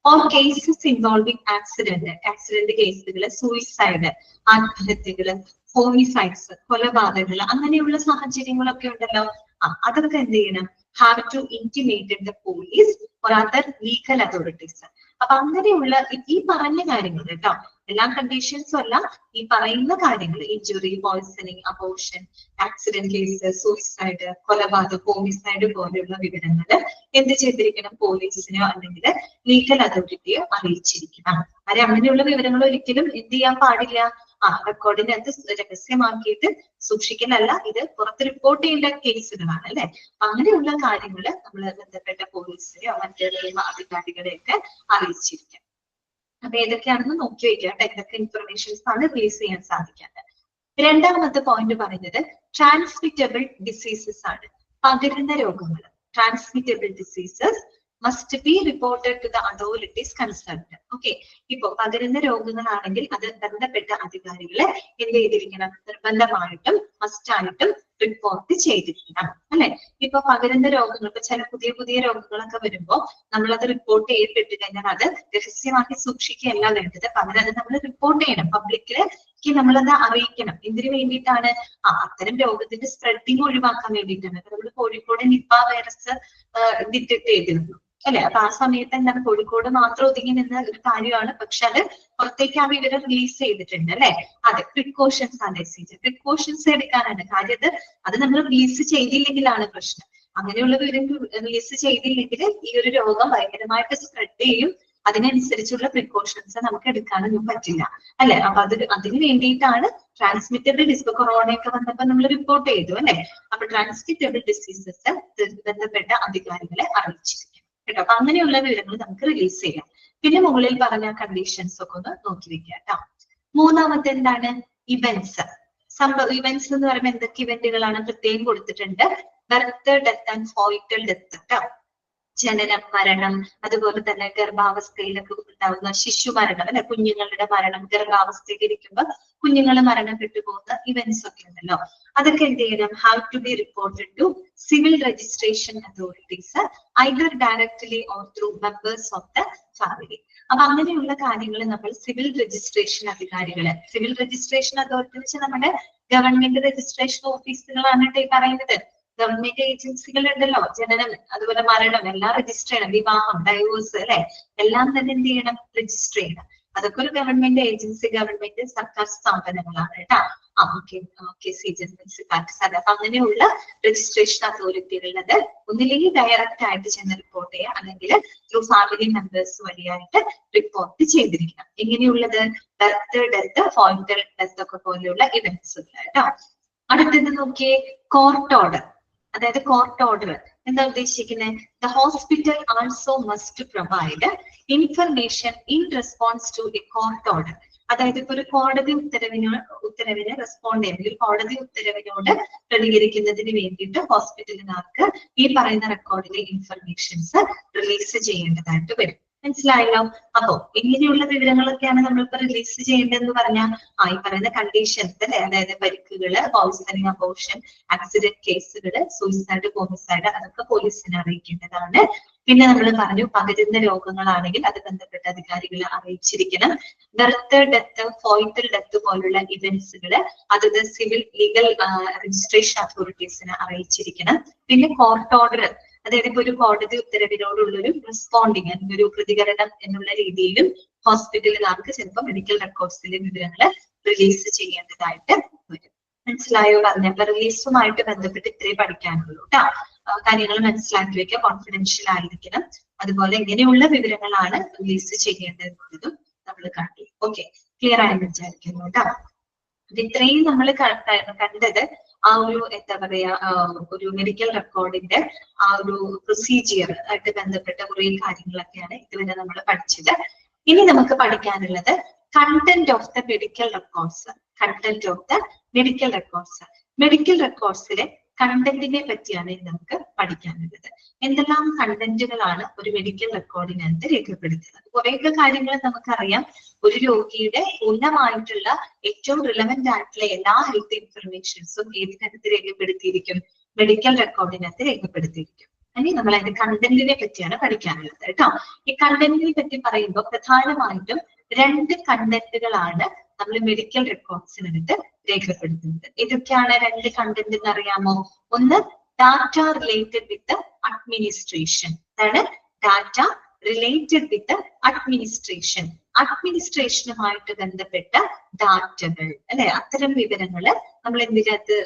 ഓർ കേസസ് ഇൻവോൾവിംഗ് ആക്സിഡന്റ് കേസുകള്, സൂയിസൈഡ്, ആത്മഹത്യകള്, ഹോമിസൈഡ്സ്, കൊലപാതകങ്ങള്, അങ്ങനെയുള്ള സാഹചര്യങ്ങളൊക്കെ ഉണ്ടല്ലോ. അതൊക്കെ എന്ത് ചെയ്യണം? Have to intimate the police or other legal authorities. അപ്പൊ അങ്ങനെയുള്ള ഈ പറഞ്ഞ കാര്യങ്ങൾ കേട്ടോ, എല്ലാ കണ്ടീഷൻസും അല്ല, ഈ പറയുന്ന കാര്യങ്ങൾ, injury, poisoning, abortion, accident case, suicide, കൊലപാതകം, ഹോമിസൈഡ് പോലെയുള്ള വിവരങ്ങൾ എന്ത് ചെയ്തിരിക്കണം? പോലീസിനെയോ അല്ലെങ്കിൽ ലീഗൽ അതോറിറ്റിയോ അറിയിച്ചിരിക്കണം. അങ്ങനെയുള്ള വിവരങ്ങൾ ഒരിക്കലും എന്ത് ചെയ്യാൻ പാടില്ല? റെക്കോർഡിനകത്ത് രഹസ്യമാക്കിയിട്ട് സൂക്ഷിക്കലല്ല, ഇത് പുറത്ത് റിപ്പോർട്ട് ചെയ്യേണ്ട കേസുകളാണ് അല്ലെ. അങ്ങനെയുള്ള കാര്യങ്ങൾ നമ്മൾ ബന്ധപ്പെട്ട പോലീസിനെയോ മറ്റു നിയമ അധികാരികളെയൊക്കെ അറിയിച്ചിരിക്കാം. അപ്പൊ ഏതൊക്കെയാണെന്ന് നോക്കി വയ്ക്കാം. എന്തൊക്കെ ഇൻഫർമേഷൻസ് ആണ് റിലീസ് ചെയ്യാൻ സാധിക്കാത്തത്. രണ്ടാമത്തെ പോയിന്റ് പറയുന്നത് ട്രാൻസ്മിറ്റബിൾ ഡിസീസസ് ആണ്. പകരുന്ന രോഗങ്ങൾ, transmittable diseases must be reported to the authorities concerned. Okay, ഇപ്പൊ പകരുന്ന രോഗങ്ങളാണെങ്കിൽ അത് ബന്ധപ്പെട്ട അധികാരികളെ എന്ത് ചെയ്തിരിക്കണം? നിർബന്ധമായിട്ടും മസ്റ്റായിട്ടും റിപ്പോർട്ട് ചെയ്തിരിക്കണം അല്ലെ. ഇപ്പൊ പകരുന്ന രോഗങ്ങൾ, ഇപ്പൊ ചില പുതിയ രോഗങ്ങളൊക്കെ വരുമ്പോൾ നമ്മളത് റിപ്പോർട്ട് ചെയ്തിട്ട് കഴിഞ്ഞാൽ അത് രഹസ്യമാക്കി സൂക്ഷിക്കുകയല്ല വേണ്ടത്. പകരം അത് നമ്മൾ റിപ്പോർട്ട് ചെയ്യണം, പബ്ലിക്കിലേക്ക് നമ്മളത് അറിയിക്കണം. എന്തിനു വേണ്ടിയിട്ടാണ്? അത്തരം രോഗത്തിന്റെ സ്പ്രെഡിങ് ഒഴിവാക്കാൻ വേണ്ടിയിട്ടാണ്. നമ്മൾ കോഴിക്കോട് നിപ്പ വൈറസ് ഡിറ്റക്ട് ചെയ്തിരുന്നു അല്ലെ. അപ്പൊ ആ സമയത്ത് എന്താണ്, കോഴിക്കോട് മാത്രം ഒതുങ്ങി നിന്ന ഒരു കാര്യമാണ്. പക്ഷെ അത് പുറത്തേക്ക് ആ വിവരം റിലീസ് ചെയ്തിട്ടുണ്ട് അല്ലെ. അതെ, പ്രിക്കോഷൻസ് ആണ് പ്രിക്കോഷൻസ് എടുക്കാനാണ് കാര്യം. അത് നമ്മൾ റിലീസ് ചെയ്തില്ലെങ്കിലാണ് പ്രശ്നം. അങ്ങനെയുള്ള വിവരം റിലീസ് ചെയ്തില്ലെങ്കിൽ ഈ ഒരു രോഗം ഭയങ്കരമായിട്ട് സ്പ്രെഡ് ചെയ്യും. അതിനനുസരിച്ചുള്ള പ്രിക്കോഷൻസ് നമുക്ക് എടുക്കാനൊന്നും പറ്റില്ല അല്ലെ. അപ്പൊ അതിന് വേണ്ടിയിട്ടാണ് ട്രാൻസ്മിറ്റബിൾ ഡിസീസ്. കൊറോണയൊക്കെ വന്നപ്പോൾ നമ്മൾ റിപ്പോർട്ട് ചെയ്തു അല്ലെ. അപ്പൊ ട്രാൻസ്മിറ്റബിൾ ഡിസീസസ് ബന്ധപ്പെട്ട അധികാരികളെ അറിയിച്ചിരിക്കും കേട്ടോ. അപ്പൊ അങ്ങനെയുള്ള വിവരങ്ങൾ നമുക്ക് റിലീസ് ചെയ്യാം. പിന്നെ മുകളിൽ പറഞ്ഞ കണ്ടീഷൻസ് ഒക്കെ ഒന്ന് നോക്കി വെക്കുക കേട്ടോ. മൂന്നാമത്തെ എന്താണ്? ഇവന്റ്സ്. ഇവന്റ്സ് എന്ന് പറയുമ്പോൾ എന്തൊക്കെ ഇവന്റുകളാണ് പ്രത്യേകം കൊടുത്തിട്ടുണ്ട്? ബർത്ത്, ഡെത്ത് ആൻഡ് ഫോയിറ്റൽ ഡെത്ത് കേട്ടോ. ജനനം, മരണം, അതുപോലെ തന്നെ ഗർഭാവസ്ഥയിലൊക്കെ ഉണ്ടാവുന്ന ശിശു മരണം അല്ലെ, കുഞ്ഞുങ്ങളുടെ മരണം, ഗർഭാവസ്ഥയിൽ ഇരിക്കുമ്പോൾ കുഞ്ഞുങ്ങൾ മരണപ്പെട്ടു പോകുന്ന ഇവന്റ്സ് ഒക്കെ ഉണ്ടല്ലോ. അതൊക്കെ എന്ത് ചെയ്യണം? Have to be reported to civil registration authorities either directly or through members of the family. അപ്പൊ അങ്ങനെയുള്ള കാര്യങ്ങൾ നമ്മൾ സിവിൽ രജിസ്ട്രേഷൻ അധികാരികള്, സിവിൽ രജിസ്ട്രേഷൻ അതോറിറ്റി വെച്ചാൽ നമ്മുടെ ഗവൺമെന്റ് രജിസ്ട്രേഷൻ ഓഫീസുകളാണ് ഈ പറയുന്നത്. ഗവൺമെന്റ് ഏജൻസികൾ ഉണ്ടല്ലോ, ജനനം അതുപോലെ മരണം എല്ലാം രജിസ്റ്റർ ചെയ്യണം. വിവാഹം, ഡൈവോഴ്സ് അല്ലെ, എല്ലാം തന്നെ എന്ത് ചെയ്യണം? രജിസ്റ്റർ ചെയ്യണം. അതൊക്കെ ഒരു ഗവൺമെന്റ് ഏജൻസി, ഗവൺമെന്റ് സർക്കാർ സ്ഥാപനങ്ങളാണ് കേട്ടോ. അപ്പൊ അങ്ങനെയുള്ള രജിസ്ട്രേഷൻ അതോറിറ്റികളിലത് ഒന്നില്ലെങ്കിൽ ഡയറക്റ്റ് ആയിട്ട് ചെന്ന് റിപ്പോർട്ട് ചെയ്യാം, അല്ലെങ്കിൽ ത്രൂ ഫാമിലി മെമ്പേഴ്സ് വഴിയായിട്ട് റിപ്പോർട്ട് ചെയ്തിരിക്കണം. എങ്ങനെയുള്ളത്? ബർത്ത്, ഡെത്ത്, ഫോയിറ്റൽ ഡെത്ത് ഒക്കെ പോലെയുള്ള ഇവന്റ്സ് കേട്ടോ. അടുത്തത് നോക്കിയേ, കോർട്ട് ഓർഡർ. അതായത് കോർട്ട് ഓർഡർ എന്താ ഉദ്ദേശിക്കുന്നത്? The hospital also must provide information in response to a court order. അതായത് ഇപ്പൊ ഒരു കോടതി ഉത്തരവിന് റെസ്പോണ്ട് ചെയ്യുന്ന, ഒരു കോടതി ഉത്തരവിനോട് പ്രതികരിക്കുന്നതിന് വേണ്ടിയിട്ട് ഹോസ്പിറ്റലുകാർക്ക് ഈ പറയുന്ന റെക്കോർഡിലെ ഇൻഫർമേഷൻസ് റിലീസ് ചെയ്യേണ്ടതായിട്ട് വരും. മനസ്സിലായല്ലോ? അപ്പോ ഇങ്ങനെയുള്ള വിവരങ്ങളൊക്കെയാണ് നമ്മളിപ്പോ റിലീസ് ചെയ്യേണ്ടതെന്ന് പറഞ്ഞാൽ ഈ പറയുന്ന കണ്ടീഷൻസ് അല്ലെ, അതായത് പരിക്കുകള്, പോയിസണിങ്, അബോർഷൻ, ആക്സിഡന്റ് കേസുകള്, സൂയിസൈഡ്, ഹോമിസൈഡ്, അതൊക്കെ പോലീസിനെ അറിയിക്കേണ്ടതാണ്. പിന്നെ നമ്മൾ പറഞ്ഞു പകരുന്ന രോഗങ്ങളാണെങ്കിൽ അത് ബന്ധപ്പെട്ട അധികാരികളെ അറിയിച്ചിരിക്കണം. ബർത്ത്, ഡെത്ത്, ഫോയിറ്റൽ ഡെത്ത് പോലുള്ള ഇവന്റ്സുകള് അതത് സിവിൽ ലീഗൽ രജിസ്ട്രേഷൻ അതോറിറ്റീസിനെ അറിയിച്ചിരിക്കണം. പിന്നെ കോർട്ട് ഓർഡർ, അതായത് ഇപ്പൊ ഒരു കോടതി ഉത്തരവിനോടുള്ളൊരു റെസ്പോണ്ടിങ് അല്ലെങ്കിൽ ഒരു പ്രതികരണം എന്നുള്ള രീതിയിലും ഹോസ്പിറ്റലുകാർക്ക് ചിലപ്പോൾ മെഡിക്കൽ റെക്കോർഡ്സിലെ വിവരങ്ങൾ റിലീസ് ചെയ്യേണ്ടതായിട്ട് വരും. മനസ്സിലായോ? പറഞ്ഞപ്പോ റിലീസുമായിട്ട് ബന്ധപ്പെട്ട് ഇത്രയും പഠിക്കാനുള്ളൂ കേട്ടോ. കാര്യങ്ങൾ മനസ്സിലാക്കി വെക്കുക, കോൺഫിഡൻഷ്യൽ ആയിരിക്കണം. അതുപോലെ എങ്ങനെയുള്ള വിവരങ്ങളാണ് റിലീസ് ചെയ്യേണ്ടതെന്നുള്ളതും നമ്മൾ കണ്ടു. ഓക്കെ, ക്ലിയർ ആയെന്ന് വിചാരിക്കുന്നു കേട്ടോ. അത് ഇത്രയും നമ്മൾ കണ്ടത് ആ ഒരു എന്താ പറയാ, ഒരു മെഡിക്കൽ റെക്കോർഡിന്റെ ആ ഒരു പ്രൊസീജിയർ ആയിട്ട് ബന്ധപ്പെട്ട കുറെ കാര്യങ്ങളൊക്കെയാണ് ഇതുവരെ നമ്മൾ പഠിച്ചത്. ഇനി നമുക്ക് പഠിക്കാനുള്ളത് content of the medical records. Content of the medical records. Medical റെക്കോർഡ്സിലെ കണ്ടന്റിനെ പറ്റിയാണ് നമുക്ക് പഠിക്കാനുള്ളത്. എന്തെല്ലാം കണ്ടന്റുകളാണ് ഒരു മെഡിക്കൽ റെക്കോർഡിനകത്ത് രേഖപ്പെടുത്തുന്നത്? കുറെയൊക്കെ കാര്യങ്ങൾ നമുക്കറിയാം. ഒരു രോഗിയുടെ പൂർണ്ണമായിട്ടുള്ള ഏറ്റവും റിലവന്റ് ആയിട്ടുള്ള എല്ലാ ഹെൽത്ത് ഇൻഫർമേഷൻസും ഏതിനകത്ത് രേഖപ്പെടുത്തിയിരിക്കും? മെഡിക്കൽ റെക്കോർഡിനകത്ത് രേഖപ്പെടുത്തിയിരിക്കും. ഇനി നമ്മൾ അതിന്റെ കണ്ടന്റിനെ പറ്റിയാണ് പഠിക്കാനുള്ളത് കേട്ടോ. ഈ കണ്ടന്റിനെ പറ്റി പറയുമ്പോൾ പ്രധാനമായിട്ടും 2 കണ്ടന്റുകളാണ് നമ്മൾ മെഡിക്കൽ റെക്കോർഡ്സിനകത്ത് രേഖപ്പെടുത്തുന്നത്. ഏതൊക്കെയാണ് 2 കണ്ടന്റ് എന്ന് അറിയാമോ? ഒന്ന് ഡാറ്റ റിലേറ്റഡ് വിത്ത് അഡ്മിനിസ്ട്രേഷൻ. അതാണ് ഡാറ്റ റിലേറ്റഡ് വിത്ത് അഡ്മിനിസ്ട്രേഷൻ. അഡ്മിനിസ്ട്രേഷനുമായിട്ട് ബന്ധപ്പെട്ട ഡാറ്റകൾ അല്ലെ, അത്തരം വിവരങ്ങള് നമ്മൾ എന്തിനകത്ത്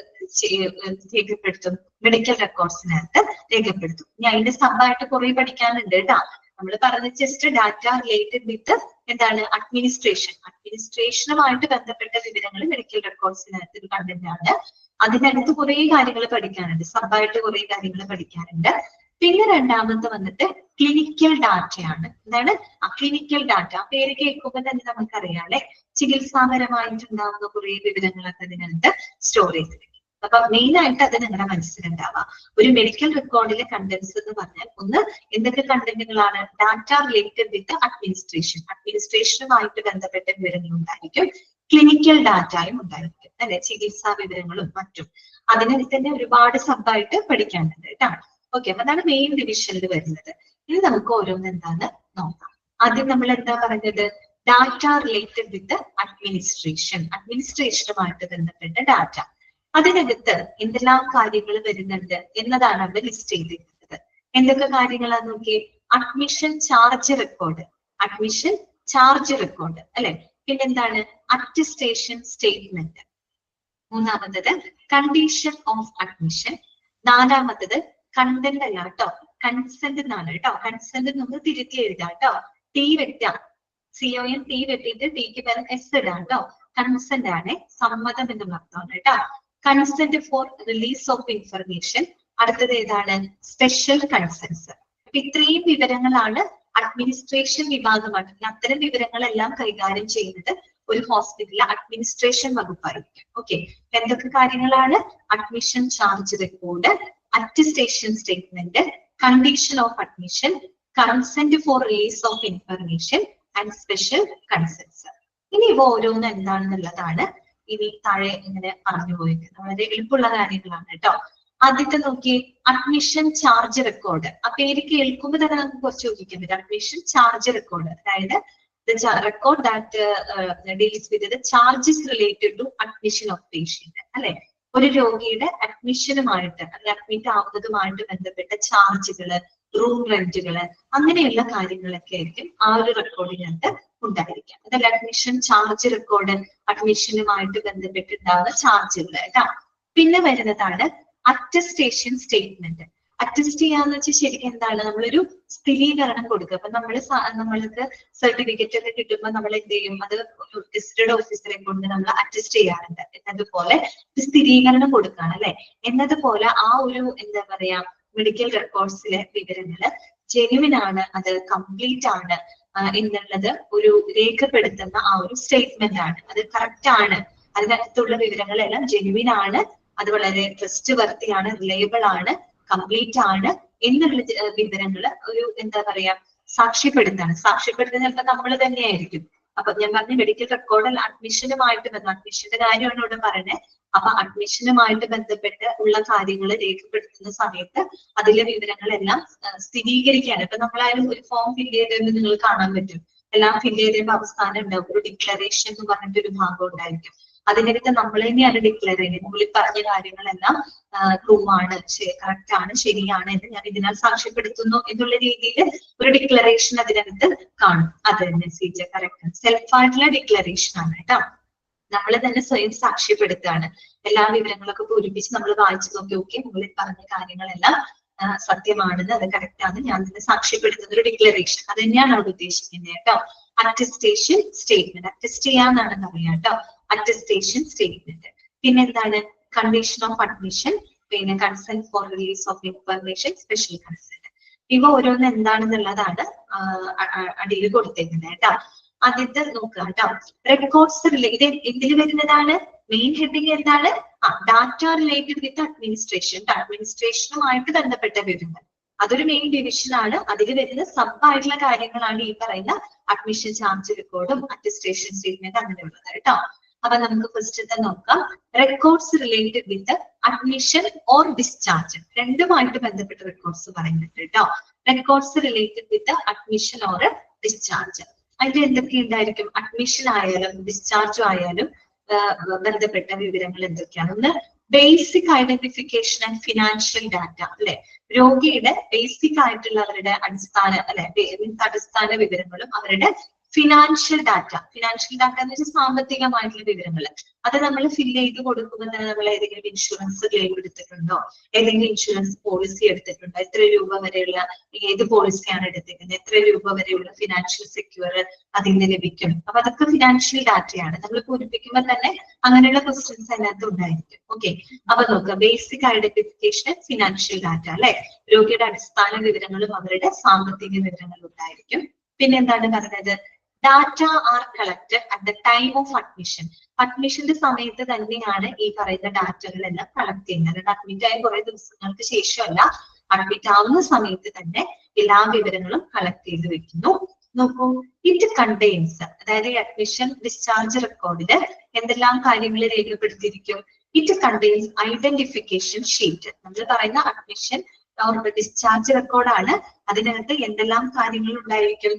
രേഖപ്പെടുത്തും? മെഡിക്കൽ റെക്കോർഡ്സിനകത്ത് രേഖപ്പെടുത്തും. ഇനി അതിന്റെ സബായിട്ട് കുറെ പഠിക്കാനുണ്ട് കേട്ടോ. നമ്മൾ പറഞ്ഞ ജസ്റ്റ് ഡാറ്റ റിലേറ്റഡ് വിത്ത് എന്താണ്? അഡ്മിനിസ്ട്രേഷൻ. അഡ്മിനിസ്ട്രേഷനുമായിട്ട് ബന്ധപ്പെട്ട വിവരങ്ങൾ മെഡിക്കൽ റെക്കോർഡ്സിനകത്ത് ഒരു കണ്ടന്റ് ആണ്. അതിനകത്ത് കുറെ കാര്യങ്ങൾ പഠിക്കാനുണ്ട്, സബായിട്ട് കുറെ കാര്യങ്ങൾ പഠിക്കാനുണ്ട്. പിന്നെ രണ്ടാമത് വന്നിട്ട് ക്ലിനിക്കൽ ഡാറ്റയാണ്. എന്താണ്? Clinical data. പേര് കേൾക്കുമ്പോൾ തന്നെ നമുക്കറിയാം അല്ലെ, ചികിത്സാപരമായിട്ടുണ്ടാവുന്ന കുറെ വിവരങ്ങളൊക്കെ അതിനകത്ത് സ്റ്റോർ ചെയ്തിരിക്കും. അപ്പൊ മെയിൻ ആയിട്ട് അത് നിങ്ങളുടെ മനസ്സിലുണ്ടാവുക. ഒരു മെഡിക്കൽ റെക്കോർഡിലെ കണ്ടന്റ്സ് എന്ന് പറഞ്ഞാൽ ഒന്ന് എന്തൊക്കെ കണ്ടന്റുകളാണ്? Data related with administration. അഡ്മിനിസ്ട്രേഷനുമായിട്ട് ബന്ധപ്പെട്ട വിവരങ്ങൾ ഉണ്ടായിരിക്കും. ക്ലിനിക്കൽ ഡാറ്റയും ഉണ്ടായിരിക്കും അല്ലെ, ചികിത്സാ വിവരങ്ങളും മറ്റും. അതിനകത്ത് തന്നെ ഒരുപാട് സബായിട്ട് പഠിക്കാനുണ്ട് കേട്ടോ. ഓക്കെ, അപ്പൊ അതാണ് മെയിൻ ഡിവിഷനിൽ വരുന്നത്. ഇനി നമുക്ക് ഓരോന്ന് എന്താന്ന് നോക്കാം. ആദ്യം നമ്മൾ എന്താ പറഞ്ഞത്? Data related with administration. അഡ്മിനിസ്ട്രേഷനുമായിട്ട് ബന്ധപ്പെട്ട ഡാറ്റ. അതിനകത്ത് എന്തെല്ലാം കാര്യങ്ങൾ വരുന്നുണ്ട് എന്നതാണ് അവിടെ ലിസ്റ്റ് ചെയ്തിരിക്കുന്നത്. എന്തൊക്കെ കാര്യങ്ങളാന്ന് നോക്കിയേ? Admission charge record. Admission charge record അല്ലെ. പിന്നെന്താണ്? Attestation statement. മൂന്നാമത്തത് കണ്ടീഷൻ ഓഫ് അഡ്മിഷൻ. നാലാമത്തത് കണ്ടന്റ് അല്ല കേട്ടോ, കൺസെന്റ് എന്നാണ് കേട്ടോ. കൺസെന്റ് നമ്മൾ തിരുത്തി എഴുതാം കേട്ടോ. ടി വെട്ടാം, CON ടി വെട്ടിയിട്ട് ടിക്ക് പകരം എസ് ഇടാം കേട്ടോ. കൺസെന്റ് ആണ്, സമ്മതം എന്നുള്ള അർത്ഥമാണ് കേട്ടോ. Consent for release of information. അടുത്തത് ഏതാണ്? Special consents. അപ്പൊ ഇത്രയും വിവരങ്ങളാണ് അഡ്മിനിസ്ട്രേഷൻ വിഭാഗമാണ്. അത്തരം വിവരങ്ങളെല്ലാം കൈകാര്യം ചെയ്യുന്നത് ഒരു ഹോസ്പിറ്റലിലെ അഡ്മിനിസ്ട്രേഷൻ വകുപ്പായിരിക്കും. ഓക്കെ, എന്തൊക്കെ കാര്യങ്ങളാണ്? Admission charge record, attestation statement, condition of admission, consent for release of information and special consents. ഇനി ഇവ ഓരോന്നും എന്താണെന്നുള്ളതാണ് ഇനി താഴെ ഇങ്ങനെ പറഞ്ഞു പോയിരിക്കുന്നത്. വളരെ എളുപ്പമുള്ള കാര്യങ്ങളാണ് കേട്ടോ. ആദ്യത്തെ നോക്കി, അഡ്മിഷൻ ചാർജ് റെക്കോർഡ്. ആ പേര് കേൾക്കുമ്പോൾ തന്നെ നമുക്ക് കുറച്ച് ചോദിക്കാൻ പറ്റും. അഡ്മിഷൻ ചാർജ് റെക്കോർഡ്, അതായത് record that deals with the charges related to admission of patient. അല്ലെ, ഒരു രോഗിയുടെ അഡ്മിഷനുമായിട്ട് അല്ലെങ്കിൽ അഡ്മിറ്റ് ആവുന്നതുമായിട്ട് ബന്ധപ്പെട്ട ചാർജുകള്, റൂം റെന്റുകള്, അങ്ങനെയുള്ള കാര്യങ്ങളൊക്കെ ആയിരിക്കും ആ ഒരു റെക്കോർഡിനകത്ത് ഉണ്ടായിരിക്കാം. അതല്ല അഡ്മിഷൻ ചാർജ് റെക്കോർഡ്, അഡ്മിഷനുമായിട്ട് ബന്ധപ്പെട്ടുണ്ടാവുന്ന ചാർജുകൾ കേട്ടോ. പിന്നെ വരുന്നതാണ് അറ്റസ്റ്റേഷൻ സ്റ്റേറ്റ്മെന്റ്. അറ്റസ്റ്റ് ചെയ്യാന്ന് വെച്ചാൽ ശരിക്കും എന്താണ്? നമ്മളൊരു സ്ഥിരീകരണം കൊടുക്കുക. അപ്പൊ നമ്മൾക്ക് സർട്ടിഫിക്കറ്റ് ഒക്കെ കിട്ടുമ്പോൾ നമ്മൾ എന്ത് ചെയ്യും? അത് ഒരു ഗസറ്റഡ് ഓഫീസറെ കൊണ്ട് നമ്മൾ അറ്റസ്റ്റ് ചെയ്യാറുണ്ട്. എന്നതുപോലെ ഒരു സ്ഥിരീകരണം കൊടുക്കുകയാണ് അല്ലെ. എന്നതുപോലെ ആ ഒരു എന്താ പറയാ മെഡിക്കൽ റെക്കോർഡ്സിലെ വിവരങ്ങള് ജെന്യുവിൻ ആണ്, അത് കംപ്ലീറ്റ് ആണ് എന്നുള്ളത് ഒരു രേഖപ്പെടുത്തുന്ന ആ ഒരു സ്റ്റേറ്റ്മെന്റ് ആണ്. അത് കറക്റ്റ് ആണ്, അതിനകത്തുള്ള വിവരങ്ങളെല്ലാം ജെന്യുവിൻ ആണ്, അത് വളരെ ട്രസ്റ്റ് വർത്തിയാണ്, റിലയബിൾ ആണ്, കംപ്ലീറ്റ് ആണ് എന്നുള്ള വിവരങ്ങള് ഒരു എന്താ പറയാ സാക്ഷ്യപ്പെടുത്താണ്. സാക്ഷ്യപ്പെടുത്തുന്ന ചിലപ്പോൾ നമ്മൾ തന്നെയായിരിക്കും. അപ്പൊ ഞാൻ പറഞ്ഞ മെഡിക്കൽ റെക്കോർഡിൽ അഡ്മിഷനുമായിട്ട് അഡ്മിഷന്റെ കാര്യമാണ് ഇവിടെ പറയുന്നത്. അപ്പൊ അഡ്മിഷനുമായിട്ട് ബന്ധപ്പെട്ട് ഉള്ള കാര്യങ്ങൾ രേഖപ്പെടുത്തുന്ന സമയത്ത് അതിലെ വിവരങ്ങളെല്ലാം സ്ഥിരീകരിക്കുകയാണ്. ഇപ്പൊ നമ്മളായാലും ഒരു ഫോം ഫില്ല് ചെയ്തതെന്ന് നിങ്ങൾ കാണാൻ പറ്റും. എല്ലാം ഫില്ല് ചെയ്തതിന്റെ അവസാനം ഉണ്ടാവും ഒരു ഡിക്ലറേഷൻ എന്ന് പറഞ്ഞിട്ടൊരു ഭാഗം ഉണ്ടായിരിക്കും. അതിനകത്ത് നമ്മൾ തന്നെയാണ് ഡിക്ലെയർ ചെയ്യുന്നത്. നമ്മൾ പറഞ്ഞ കാര്യങ്ങളെല്ലാം ട്രൂ ആണ്, കറക്റ്റ് ആണ്, ശരിയാണ് എന്ന് ഞാൻ ഇതിനാൽ സാക്ഷ്യപ്പെടുത്തുന്നു എന്നുള്ള രീതിയിൽ ഒരു ഡിക്ലറേഷൻ അതിനകത്ത് കാണും. അത് തന്നെ സീജ കറക്റ്റ് സെൽഫായിട്ടുള്ള ഡിക്ലറേഷൻ ആണ് കേട്ടോ. നമ്മൾ തന്നെ സ്വയം സാക്ഷ്യപ്പെടുത്തുകയാണ്. എല്ലാ വിവരങ്ങളൊക്കെ പൂരിപ്പിച്ച് നമ്മൾ വായിച്ചു നോക്കി, ഓക്കെ നമ്മൾ പറഞ്ഞ കാര്യങ്ങളെല്ലാം സത്യമാണെന്ന്, അത് കറക്റ്റ് ആണ്, ഞാൻ തന്നെ സാക്ഷ്യപ്പെടുത്തുന്ന ഒരു ഡിക്ലറേഷൻ. അത് തന്നെയാണ് അവിടെ ഉദ്ദേശിക്കുന്നത് കേട്ടോ. അറ്റസ്റ്റേഷൻ സ്റ്റേറ്റ്മെന്റ്, അറ്റസ്റ്റ് ചെയ്യാന്നാണ് പറയാം കേട്ടോ. Attestation statement. പിന്നെ എന്താണ്? കണ്ടീഷൻ ഓഫ് അഡ്മിഷൻ, പിന്നെ consent for release of information, special consent. ഇവ ഓരോന്ന് എന്താണെന്നുള്ളതാണ് അടിയിൽ കൊടുത്തേക്കുന്നത് കേട്ടോ. ആദ്യത്തെ നോക്കുക കേട്ടോ. റെക്കോർഡ്സ് ഇത് എന്തിൽ വരുന്നതാണ്? മെയിൻ ഹെഡിങ് എന്താണ്? Data related with administration. അഡ്മിനിസ്ട്രേഷനുമായിട്ട് ബന്ധപ്പെട്ട വിവരങ്ങൾ, അതൊരു മെയിൻ ഡിവിഷൻ ആണ്. അതിൽ വരുന്ന സബ് ആയിട്ടുള്ള കാര്യങ്ങളാണ് ഈ പറയുന്ന അഡ്മിഷൻ ചാർജ് റെക്കോർഡും അറ്റസ്റ്റേഷൻ സ്റ്റേറ്റ്മെന്റ് അങ്ങനെയുള്ളത് കേട്ടോ. അപ്പൊ നമുക്ക് ഫസ്റ്റ് നോക്കാം. Records related with admission or discharge, രണ്ടുമായിട്ട് ബന്ധപ്പെട്ട റെക്കോർഡ്സ് പറയുന്നുണ്ട് കേട്ടോ. Records related with admission or discharge, അതിൽ എന്തൊക്കെ ഉണ്ടായിരിക്കും? അഡ്മിഷൻ ആയാലും ഡിസ്ചാർജും ആയാലും ബന്ധപ്പെട്ട വിവരങ്ങൾ എന്തൊക്കെയാണ്? ഒന്ന് basic identification and financial data അല്ലെ. രോഗിയുടെ ബേസിക് ആയിട്ടുള്ള അവരുടെ അടിസ്ഥാന അടിസ്ഥാന വിവരങ്ങളും അവരുടെ ഫിനാൻഷ്യൽ ഡാറ്റ എന്ന് വെച്ചാൽ സാമ്പത്തികമായിട്ടുള്ള വിവരങ്ങൾ, അത് നമ്മൾ ഫില്ല് ചെയ്ത് കൊടുക്കുമ്പോൾ തന്നെ നമ്മൾ ഏതെങ്കിലും ഇൻഷുറൻസ് ക്ലെയിം എടുത്തിട്ടുണ്ടോ, ഏതെങ്കിലും ഇൻഷുറൻസ് പോളിസി എടുത്തിട്ടുണ്ടോ, എത്ര രൂപ വരെയുള്ള ഏത് പോളിസിയാണ് എടുത്തിരിക്കുന്നത്, എത്ര രൂപ വരെയുള്ള ഫിനാൻഷ്യൽ സെക്യൂർ അതിന് ലഭിക്കും. അപ്പൊ അതൊക്കെ ഫിനാൻഷ്യൽ ഡാറ്റയാണ്. നമ്മൾ പൂരിപ്പിക്കുമ്പോൾ തന്നെ അങ്ങനെയുള്ള ക്വസ്റ്റ്യൻസ് അതിനകത്ത് ഉണ്ടായിരിക്കും. ഓക്കെ, അപ്പൊ നോക്കുക, ബേസിക് ഐഡന്റിഫിക്കേഷൻ ഫിനാൻഷ്യൽ ഡാറ്റ അല്ലെ. രോഗിയുടെ അടിസ്ഥാന വിവരങ്ങളും അവരുടെ സാമ്പത്തിക വിവരങ്ങളും ഉണ്ടായിരിക്കും. പിന്നെ എന്താണ് പറഞ്ഞത്? Data are collected at the time of admission. അഡ്മിഷന്റെ സമയത്ത് തന്നെയാണ് ഈ പറയുന്ന ഡാറ്റകളെല്ലാം കളക്ട് ചെയ്യുന്നത്. അഡ്മിറ്റ് ആയ കുറെ ദിവസങ്ങൾക്ക് ശേഷമല്ല, അഡ്മിറ്റ് ആവുന്ന സമയത്ത് തന്നെ എല്ലാ വിവരങ്ങളും കളക്ട് ചെയ്ത് വെക്കുന്നു. നോക്കൂ, ഇറ്റ് കണ്ടെയ്ൻസ്, അതായത് അഡ്മിഷൻ ഡിസ്ചാർജ് റെക്കോർഡില് എന്തെല്ലാം കാര്യങ്ങൾ രേഖപ്പെടുത്തിയിരിക്കും? It contains identification sheet. നമ്മൾ പറയുന്ന അഡ്മിഷൻ ഡിസ്ചാർജ് റെക്കോർഡാണ്. അതിനകത്ത് എന്തെല്ലാം കാര്യങ്ങൾ ഉണ്ടായിരിക്കും?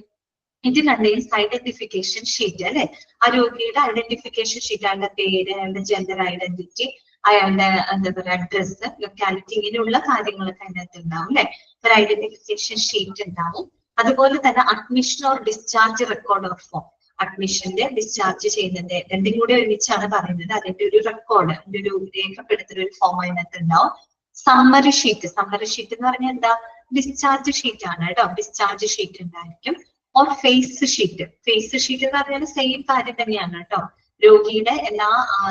ഇത് കണ്ടെയ്ൻസ് ഐഡന്റിഫിക്കേഷൻ ഷീറ്റ് അല്ലെ. ആ രോഗിയുടെ ഐഡന്റിഫിക്കേഷൻ ഷീറ്റ്, അയാളുടെ പേര്, അയാളുടെ ജെൻഡർ ഐഡന്റിറ്റി, അയാളുടെ എന്താ പറയുക അഡ്രസ്, ലൊക്കാലിറ്റി, ഇങ്ങനെയുള്ള കാര്യങ്ങളൊക്കെ അതിനകത്ത് ഉണ്ടാവും അല്ലെ. ഒരു ഐഡന്റിഫിക്കേഷൻ ഷീറ്റ് ഉണ്ടാവും. അതുപോലെ തന്നെ admission or discharge record of form, അഡ്മിഷന്റെ ഡിസ്ചാർജ് ചെയ്യുന്നതിന്റെ രണ്ടും കൂടി ഒരുമിച്ചാണ് പറയുന്നത്. അതിന്റെ ഒരു റെക്കോർഡ്, അതിന്റെ ഒരു രേഖപ്പെടുത്തുന്ന ഒരു ഫോം അതിനകത്ത് ഉണ്ടാവും. സമ്മറി ഷീറ്റ് എന്ന് പറഞ്ഞാൽ എന്താ? ഡിസ്ചാർജ് ഷീറ്റ് ആണ് കേട്ടോ. ഡിസ്ചാർജ് ഷീറ്റ് ഉണ്ടായിരിക്കും. Or face sheet. Face sheet എന്ന് പറഞ്ഞാൽ സെയിം കാര്യം തന്നെയാണ് കേട്ടോ. രോഗിയുടെ എല്ലാ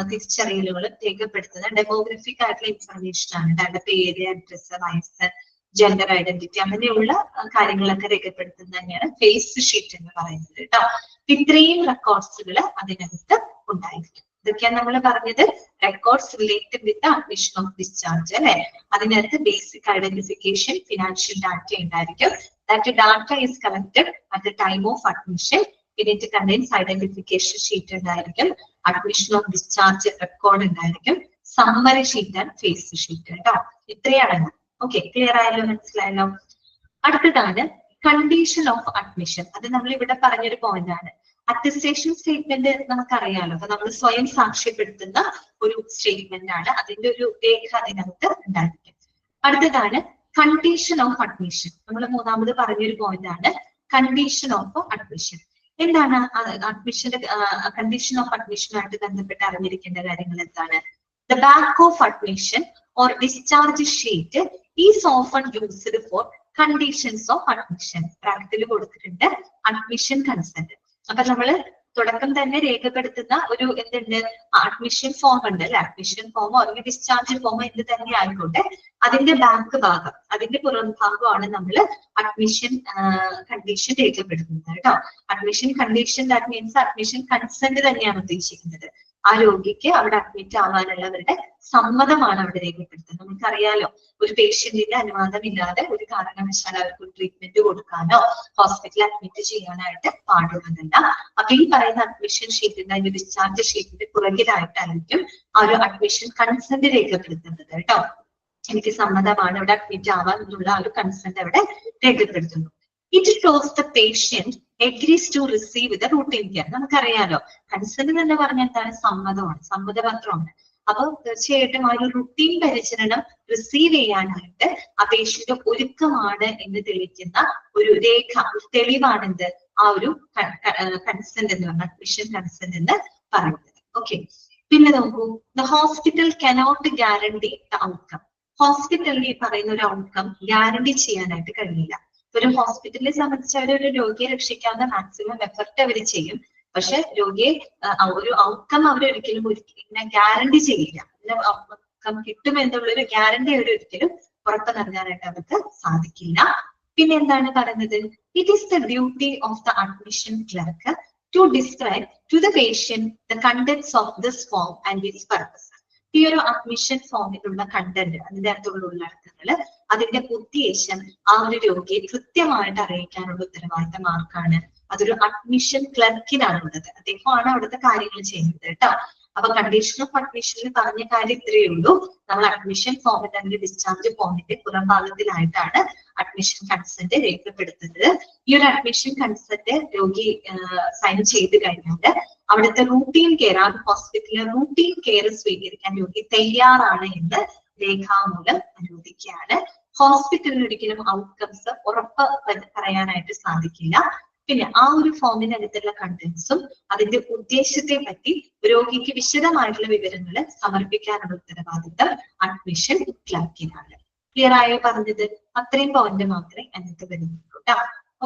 തിരിച്ചറിയലുകളും രേഖപ്പെടുത്തുന്ന ഡെമോഗ്രഫിക് ആയിട്ടുള്ള ഇൻഫർമേഷൻ ആണ്. അയാളുടെ പേര്, അഡ്രസ്, വയസ്സ്, ജെൻഡർ ഐഡന്റിറ്റി അങ്ങനെയുള്ള കാര്യങ്ങളൊക്കെ രേഖപ്പെടുത്തുന്നത് തന്നെയാണ് ഫേസ് ഷീറ്റ് എന്ന് പറയുന്നത് കേട്ടോ. ഇത്രയും റെക്കോർഡ്സുകൾ അതിനകത്ത് ഉണ്ടായിരിക്കും. ഇതൊക്കെയാണ് നമ്മൾ പറഞ്ഞത് records related with admission of discharge അല്ലെ. അതിനകത്ത് ബേസിക് ഐഡന്റിഫിക്കേഷൻ, ഫിനാൻഷ്യൽ ഡാറ്റ ഉണ്ടായിരിക്കും. That data is collected at the time of admission. It contains identification sheet ഉണ്ടായിരിക്കും, അഡ്മിഷൻ ഓഫ് ഡിസ്ചാർജ് റെക്കോർഡ് ഉണ്ടായിരിക്കും, summary sheet and face sheet കേട്ടോ. ഇത്രയാണ്. Okay, clear ആയല്ലോ, മനസ്സിലായല്ലോ. അടുത്തതാണ് കണ്ടീഷൻ ഓഫ് അഡ്മിഷൻ. അത് നമ്മൾ ഇവിടെ പറഞ്ഞൊരു പോയിന്റ് ആണ്. അറ്റസ്റ്റേഷൻ സ്റ്റേറ്റ്മെന്റ് നമുക്കറിയാലോ, അപ്പൊ നമ്മൾ സ്വയം സാക്ഷ്യപ്പെടുത്തുന്ന ഒരു സ്റ്റേറ്റ്മെന്റ് ആണ്. അതിന്റെ ഒരു രേഖ അതിനകത്ത് ഉണ്ടായിരിക്കും. അടുത്തതാണ് കണ്ടീഷൻ ഓഫ് അഡ്മിഷൻ. നമ്മൾ മൂന്നാമത് പറഞ്ഞൊരു പോയിന്റ് ആണ് കണ്ടീഷൻ ഓഫ് അഡ്മിഷൻ. എന്താണ് അഡ്മിഷന്റെ കണ്ടീഷൻ ഓഫ് അഡ്മിഷനുമായിട്ട് ബന്ധപ്പെട്ട് അറിഞ്ഞിരിക്കേണ്ട കാര്യങ്ങൾ എന്താണ്? The back of admission or discharge sheet is often used for conditions of admission. ബ്രാക്കറ്റിൽ കൊടുത്തിട്ടുണ്ട് അഡ്മിഷൻ കൺസെന്റ്. അപ്പൊ നമ്മള് തുടക്കം തന്നെ രേഖപ്പെടുത്തുന്ന ഒരു എന്തുണ്ട്, അഡ്മിഷൻ ഫോം ഉണ്ട് അല്ലെ. അഡ്മിഷൻ ഫോമോ അല്ലെങ്കിൽ ഡിസ്ചാർജ് ഫോമോ എന്ത് തന്നെ ആയിക്കോട്ടെ, അതിന്റെ ബാക്ക് ഭാഗം, അതിന്റെ പുറം ഭാഗമാണ് നമ്മൾ അഡ്മിഷൻ കണ്ടീഷൻ രേഖപ്പെടുത്തുന്നത് കേട്ടോ. Admission condition that means admission consent തന്നെയാണ് ഉദ്ദേശിക്കുന്നത്. ആ രോഗിക്ക് അവിടെ അഡ്മിറ്റ് ആവാനുള്ളവരുടെ സമ്മതമാണ് അവിടെ രേഖപ്പെടുത്തുന്നത്. നമുക്കറിയാലോ, ഒരു പേഷ്യന്റിന്റെ അനുവാദമില്ലാതെ ഒരു കാരണവശാൽ അവർക്ക് ഒരു ട്രീറ്റ്മെന്റ് കൊടുക്കാനോ ഹോസ്പിറ്റലിൽ അഡ്മിറ്റ് ചെയ്യാനായിട്ട് പാടുള്ളതല്ല. അപ്പൊ ഈ പറയുന്ന അഡ്മിഷൻ ഷീറ്റിന്റെ അതിന്റെ ഡിസ്ചാർജ് ഷീറ്റിന്റെ പുറകിലായിട്ടായിരിക്കും ആ ഒരു അഡ്മിഷൻ കൺസെന്റ് രേഖപ്പെടുത്തുന്നത് കേട്ടോ. എനിക്ക് സമ്മതമാണ് ഇവിടെ അഡ്മിറ്റ് ആവാൻ എന്നുള്ള ആ ഒരു കൺസെന്റ് അവിടെ രേഖപ്പെടുത്തുന്നു. It shows the patient agrees to receive the routine care. നമുക്കറിയാലോ, കൺസെന്റ് എന്ന് പറഞ്ഞാൽ എന്താണ്? സമ്മതമാണ്, സമ്മതപത്രമാണ്. അപ്പൊ തീർച്ചയായിട്ടും ആ ഒരു റുട്ടീൻ പരിചരണം റിസീവ് ചെയ്യാനായിട്ട് ആ പേഷ്യന്റ് ഒരുക്കമാണ് എന്ന് തെളിയിക്കുന്ന ഒരു രേഖ, ഒരു തെളിവാണെന്ത്, ആ ഒരു കൺസെന്റ് എന്ന് പറഞ്ഞാൽ അഡ്മിഷൻ കൺസെന്റ് എന്ന് പറയുന്നത്. ഓക്കെ, പിന്നെ നോക്കൂ, the hospital cannot guarantee the outcome. ഹോസ്പിറ്റലിൽ ഈ പറയുന്ന ഒരു ഔട്ട്കം ഗ്യാരണ്ടി ചെയ്യാനായിട്ട് കഴിയില്ല. ഒരു ഹോസ്പിറ്റലിനെ സംബന്ധിച്ച് അവരൊരു രോഗിയെ രക്ഷിക്കാവുന്ന മാക്സിമം എഫർട്ട് അവർ ചെയ്യും. പക്ഷെ രോഗിയെ ഒരു ഔട്ട്കം അവരൊരിക്കലും ഇങ്ങനെ ഗ്യാരണ്ടി ചെയ്യില്ല. ഔട്ട്കം കിട്ടുമെന്നുള്ളൊരു ഗ്യാരണ്ടി അവരൊരിക്കലും പുറത്തു നൽകാനായിട്ട് അവർക്ക് സാധിക്കില്ല. പിന്നെ എന്താണ് പറയുന്നത്? It is the duty of the admission clerk to describe to the patient the contents of this form and its purpose. ഈ ഒരു അഡ്മിഷൻ ഫോമിലുള്ള കണ്ടന്റ്, അതിന്റെ അകത്തുള്ള ഉള്ളടക്കങ്ങള്, അതിന്റെ ഉദ്ദേശം ആ ഒരു രോഗിയെ കൃത്യമായിട്ട് അറിയിക്കാനുള്ള ഉത്തരവാദിത്തം ആർക്കാണ്? അതൊരു അഡ്മിഷൻ ക്ലർക്കിനാണുള്ളത്. അദ്ദേഹമാണ് അവിടുത്തെ കാര്യങ്ങൾ ചെയ്യുന്നത് കേട്ടോ. അപ്പൊ കണ്ടീഷൻ ഓഫ് അഡ്മിഷനിൽ പറഞ്ഞ കാര്യം ഇത്രയേ ഉള്ളൂ. നമ്മൾ അഡ്മിഷൻ ഫോമിന്റെ അല്ലെങ്കിൽ ഡിസ്ചാർജ് ഫോമിന്റെ പുറം ഭാഗത്തിലായിട്ടാണ് അഡ്മിഷൻ കൺസെന്റ് രേഖപ്പെടുത്തുന്നത്. ഈ ഒരു അഡ്മിഷൻ കൺസെന്റ് രോഗി സൈൻ ചെയ്ത് കഴിഞ്ഞാൽ അവിടുത്തെ റൂട്ടീൻ കെയർ, ആ ഹോസ്പിറ്റലിലെ റൂട്ടീൻ കെയർ സ്വീകരിക്കാൻ രോഗി തയ്യാറാണ് എന്ന് രേഖാമൂലം അനുവദിക്കുകയാണ്. ഹോസ്പിറ്റലിന് ഒരിക്കലും ഔട്ട്കംസ് ഉറപ്പ് പറയാനായിട്ട് സാധിക്കില്ല. പിന്നെ ആ ഒരു ഫോമിനകത്തുള്ള കണ്ടന്റ്സും അതിന്റെ ഉദ്ദേശത്തെ പറ്റി രോഗിക്ക് വിശദമായിട്ടുള്ള വിവരങ്ങൾ സമർപ്പിക്കാനുള്ള ഉത്തരവാദിത്തം അഡ്മിഷൻ ക്ലർക്കിനാണ്. ക്ലിയർ ആയോ പറഞ്ഞത്? അത്രയും പോയിന്റ് മാത്രമേ അതിനകത്ത് വരുന്നുള്ളൂ കേട്ടോ.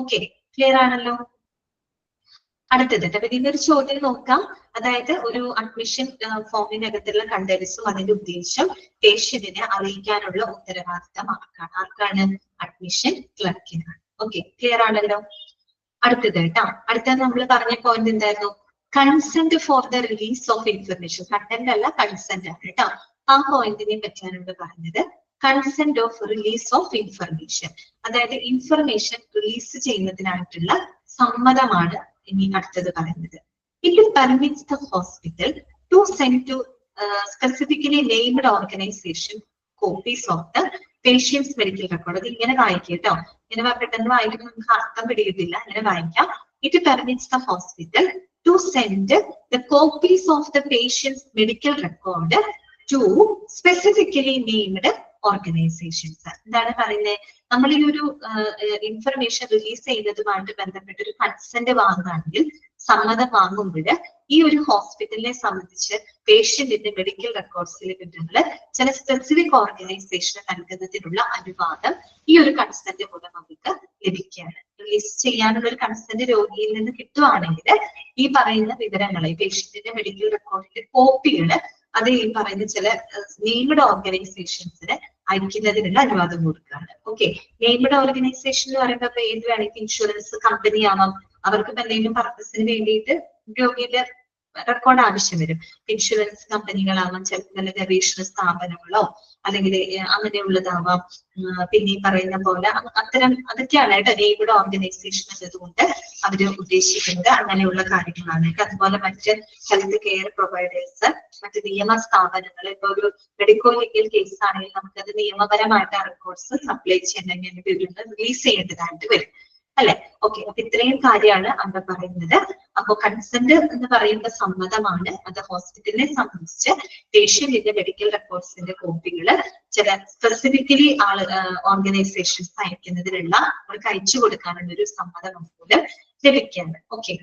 ഓക്കെ, ക്ലിയർ ആണല്ലോ. അടുത്തത് അപ്പൊ ഇതിന്റെ ഒരു ചോദ്യം നോക്കാം. അതായത് ഒരു അഡ്മിഷൻ ഫോമിനകത്തുള്ള കണ്ടന്റ്സും അതിന്റെ ഉദ്ദേശം പേഷ്യന്റിനെ അറിയിക്കാനുള്ള ഉത്തരവാദിത്തം ആർക്കാണ്? അഡ്മിഷൻ ക്ലർക്കിനാണ്. ഓക്കെ, ക്ലിയർ ആണല്ലോ. അടുത്തത് കേട്ടോ. അടുത്തത് നമ്മൾ പറഞ്ഞ പോയിന്റ് എന്തായിരുന്നു? Consent for the release of information. Content അല്ല, കൺസെന്റ് ആണ് കേട്ടോ. ആ പോയിന്റിനെ പറ്റിയാണ് ഇവിടെ പറഞ്ഞത്. Consent of release of information, അതായത് ഇൻഫർമേഷൻ റിലീസ് ചെയ്യുന്നതിനായിട്ടുള്ള സമ്മതമാണ് ഇനി അടുത്തത് പറയുന്നത്. It permits the hospital to send to specifically named organization copies of the patient's medical record. അത് ഇങ്ങനെ വായിക്കുക കേട്ടോ. ഇങ്ങനെ പെട്ടെന്ന് വായിക്കുമ്പോൾ നമുക്ക് അർത്ഥം പിടിക്കത്തില്ല. ഇങ്ങനെ വായിക്കാം. It permits the hospital to send the copies of the patient's medical record to specifically named organizations. എന്താണ് പറയുന്നത്? നമ്മൾ ഈ ഒരു ഇൻഫർമേഷൻ റിലീസ് ചെയ്യുന്നതുമായിട്ട് ബന്ധപ്പെട്ട ഒരു കൺസെന്റ് വാങ്ങുകയാണെങ്കിൽ, സമ്മതം വാങ്ങുമ്പോൾ ഈ ഒരു ഹോസ്പിറ്റലിനെ സംബന്ധിച്ച് പേഷ്യന്റിന്റെ മെഡിക്കൽ റെക്കോർഡ്സിലെ വിവരങ്ങൾ ചില സ്പെസിഫിക് ഓർഗനൈസേഷന് നൽകുന്നതിനുള്ള അനുവാദം ഈ ഒരു കൺസെന്റ് മൂലം നമുക്ക് ലഭിക്കുകയാണ്. റിലീസ് ചെയ്യാനുള്ള ഒരു കൺസെന്റ് രോഗിയിൽ നിന്ന് കിട്ടുവാണെങ്കിൽ ഈ പറയുന്ന വിവരങ്ങൾ, ഈ പേഷ്യന്റിന്റെ മെഡിക്കൽ റെക്കോർഡിന്റെ കോപ്പികൾ അത് ഈ പറയുന്ന ചില നെയ്മഡ് ഓർഗനൈസേഷൻസിന് അയക്കുന്നതിനുള്ള അനുവാദം കൊടുക്കുകയാണ്. ഓക്കെ, നെയ്മഡ് ഓർഗനൈസേഷൻ എന്ന് പറയുമ്പോൾ ഇപ്പൊ ഏത് വേണമെങ്കിൽ ഇൻഷുറൻസ് കമ്പനി ആവാം, അവർക്ക് എന്തെങ്കിലും പർപ്പസിന് വേണ്ടിയിട്ട് രോഗിയുടെ റെക്കോർഡ് ആവശ്യം വരും. ഇൻഷുറൻസ് കമ്പനികളാവാം, ചിലപ്പോൾ നല്ല ഗവേഷണ സ്ഥാപനങ്ങളോ അല്ലെങ്കിൽ അങ്ങനെയുള്ളതാവാം. പിന്നെ ഈ പറയുന്ന പോലെ അതൊക്കെയാണ് കേട്ടോ നെയ്മഡ് ഓർഗനൈസേഷൻ എന്നതുകൊണ്ട് അവര് ഉദ്ദേശിക്കുന്നത്. അങ്ങനെയുള്ള കാര്യങ്ങളാണ്. അതുപോലെ മറ്റ് ഹെൽത്ത് കെയർ പ്രൊവൈഡേഴ്സ്, മറ്റ് നിയമ സ്ഥാപനങ്ങൾ, ഇപ്പൊ ഒരു മെഡിക്കോ ലീഗൽ കേസ് ആണെങ്കിൽ നമുക്കത് നിയമപരമായിട്ട് റെക്കോർഡ്സ് സപ്ലൈ ചെയ്യണമെങ്കിൽ വിവരങ്ങൾ റിലീസ് ചെയ്യേണ്ടതായിട്ട് വരും അല്ലെ. ഓക്കെ, അപ്പൊ ഇത്രയും കാര്യമാണ് അവിടെ പറയുന്നത്. അപ്പൊ കൺസെന്റ് എന്ന് പറയുന്ന സമ്മതമാണ്. അത് ഹോസ്പിറ്റലിനെ സംബന്ധിച്ച് പേഷ്യന്റിന്റെ മെഡിക്കൽ റെക്കോർഡ്സിന്റെ കോപ്പികൾ ചില സ്പെസിഫിക്കലി ഓർഗനൈസേഷൻസ് അയക്കുന്നതിനുള്ള അവർക്ക് അയച്ചു കൊടുക്കാനുള്ള ഒരു സമ്മതം മൂലം ലഭിക്കുകയാണ്. ഓക്കെ,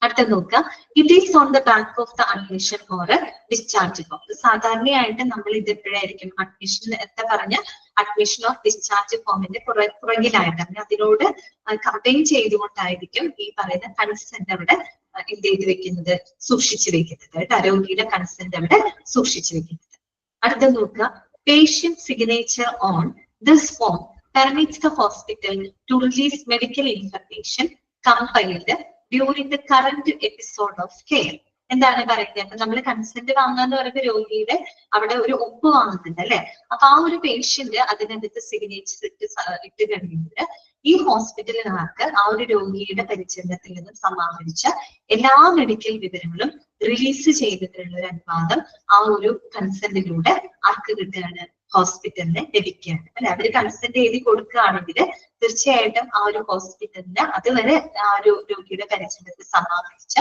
അടുത്ത നോക്കുക. It is on the back of the admission or discharge form. സാധാരണയായിട്ട് നമ്മൾ ഇത് എപ്പോഴായിരിക്കും അഡ്മിഷൻ എന്താ പറഞ്ഞ അഡ്മിഷൻ ഓഫ് ഡിസ്ചാർജ് ഫോമിന്റെ പുറകിലായിട്ട് അതിനോട് കമ്പൈൻ ചെയ്തുകൊണ്ടായിരിക്കും ഈ പറയുന്ന കൺസെന്റ് അവിടെ എന്ത് ചെയ്ത് വെക്കുന്നത്, സൂക്ഷിച്ചു വെക്കുന്നത്. രോഗിയുടെ കൺസെന്റ് അവിടെ സൂക്ഷിച്ചു വെക്കുന്നത്. അടുത്ത നോക്കുക. Patient signature on this form permits the hospital to release medical information compiled during the current episode of care. എന്താണ് പറയുന്നത്? അപ്പൊ നമ്മൾ കൺസെന്റ് വാങ്ങാന്ന് പറയുമ്പോൾ രോഗിയുടെ അവിടെ ഒരു ഒപ്പ് വാങ്ങുന്നുണ്ട് അല്ലെ. അപ്പൊ ആ ഒരു പേഷ്യന്റ് അതിനകത്ത് സിഗ്നേച്ചർ ഇട്ട് കഴിയുമ്പോൾ ഈ ഹോസ്പിറ്റലുകാർക്ക് ആ ഒരു രോഗിയുടെ പരിചരണത്തിൽ നിന്നും സമാഹരിച്ച എല്ലാ മെഡിക്കൽ വിവരങ്ങളും റിലീസ് ചെയ്തിട്ടുള്ള ഒരു അനുവാദം ആ ഒരു കൺസെന്റിലൂടെ ആർക്ക് കിട്ടുകയാണ്? ഹോസ്പിറ്റലിന് ലഭിക്കുകയാണ് അല്ലെ. അവര് കൺസെന്റ് എഴുതി കൊടുക്കുകയാണെങ്കിൽ തീർച്ചയായിട്ടും ആ ഒരു ഹോസ്പിറ്റലിന് അതുവരെ ആ ഒരു രോഗിയുടെ പരിചരണത്തിൽ സമാഹരിച്ച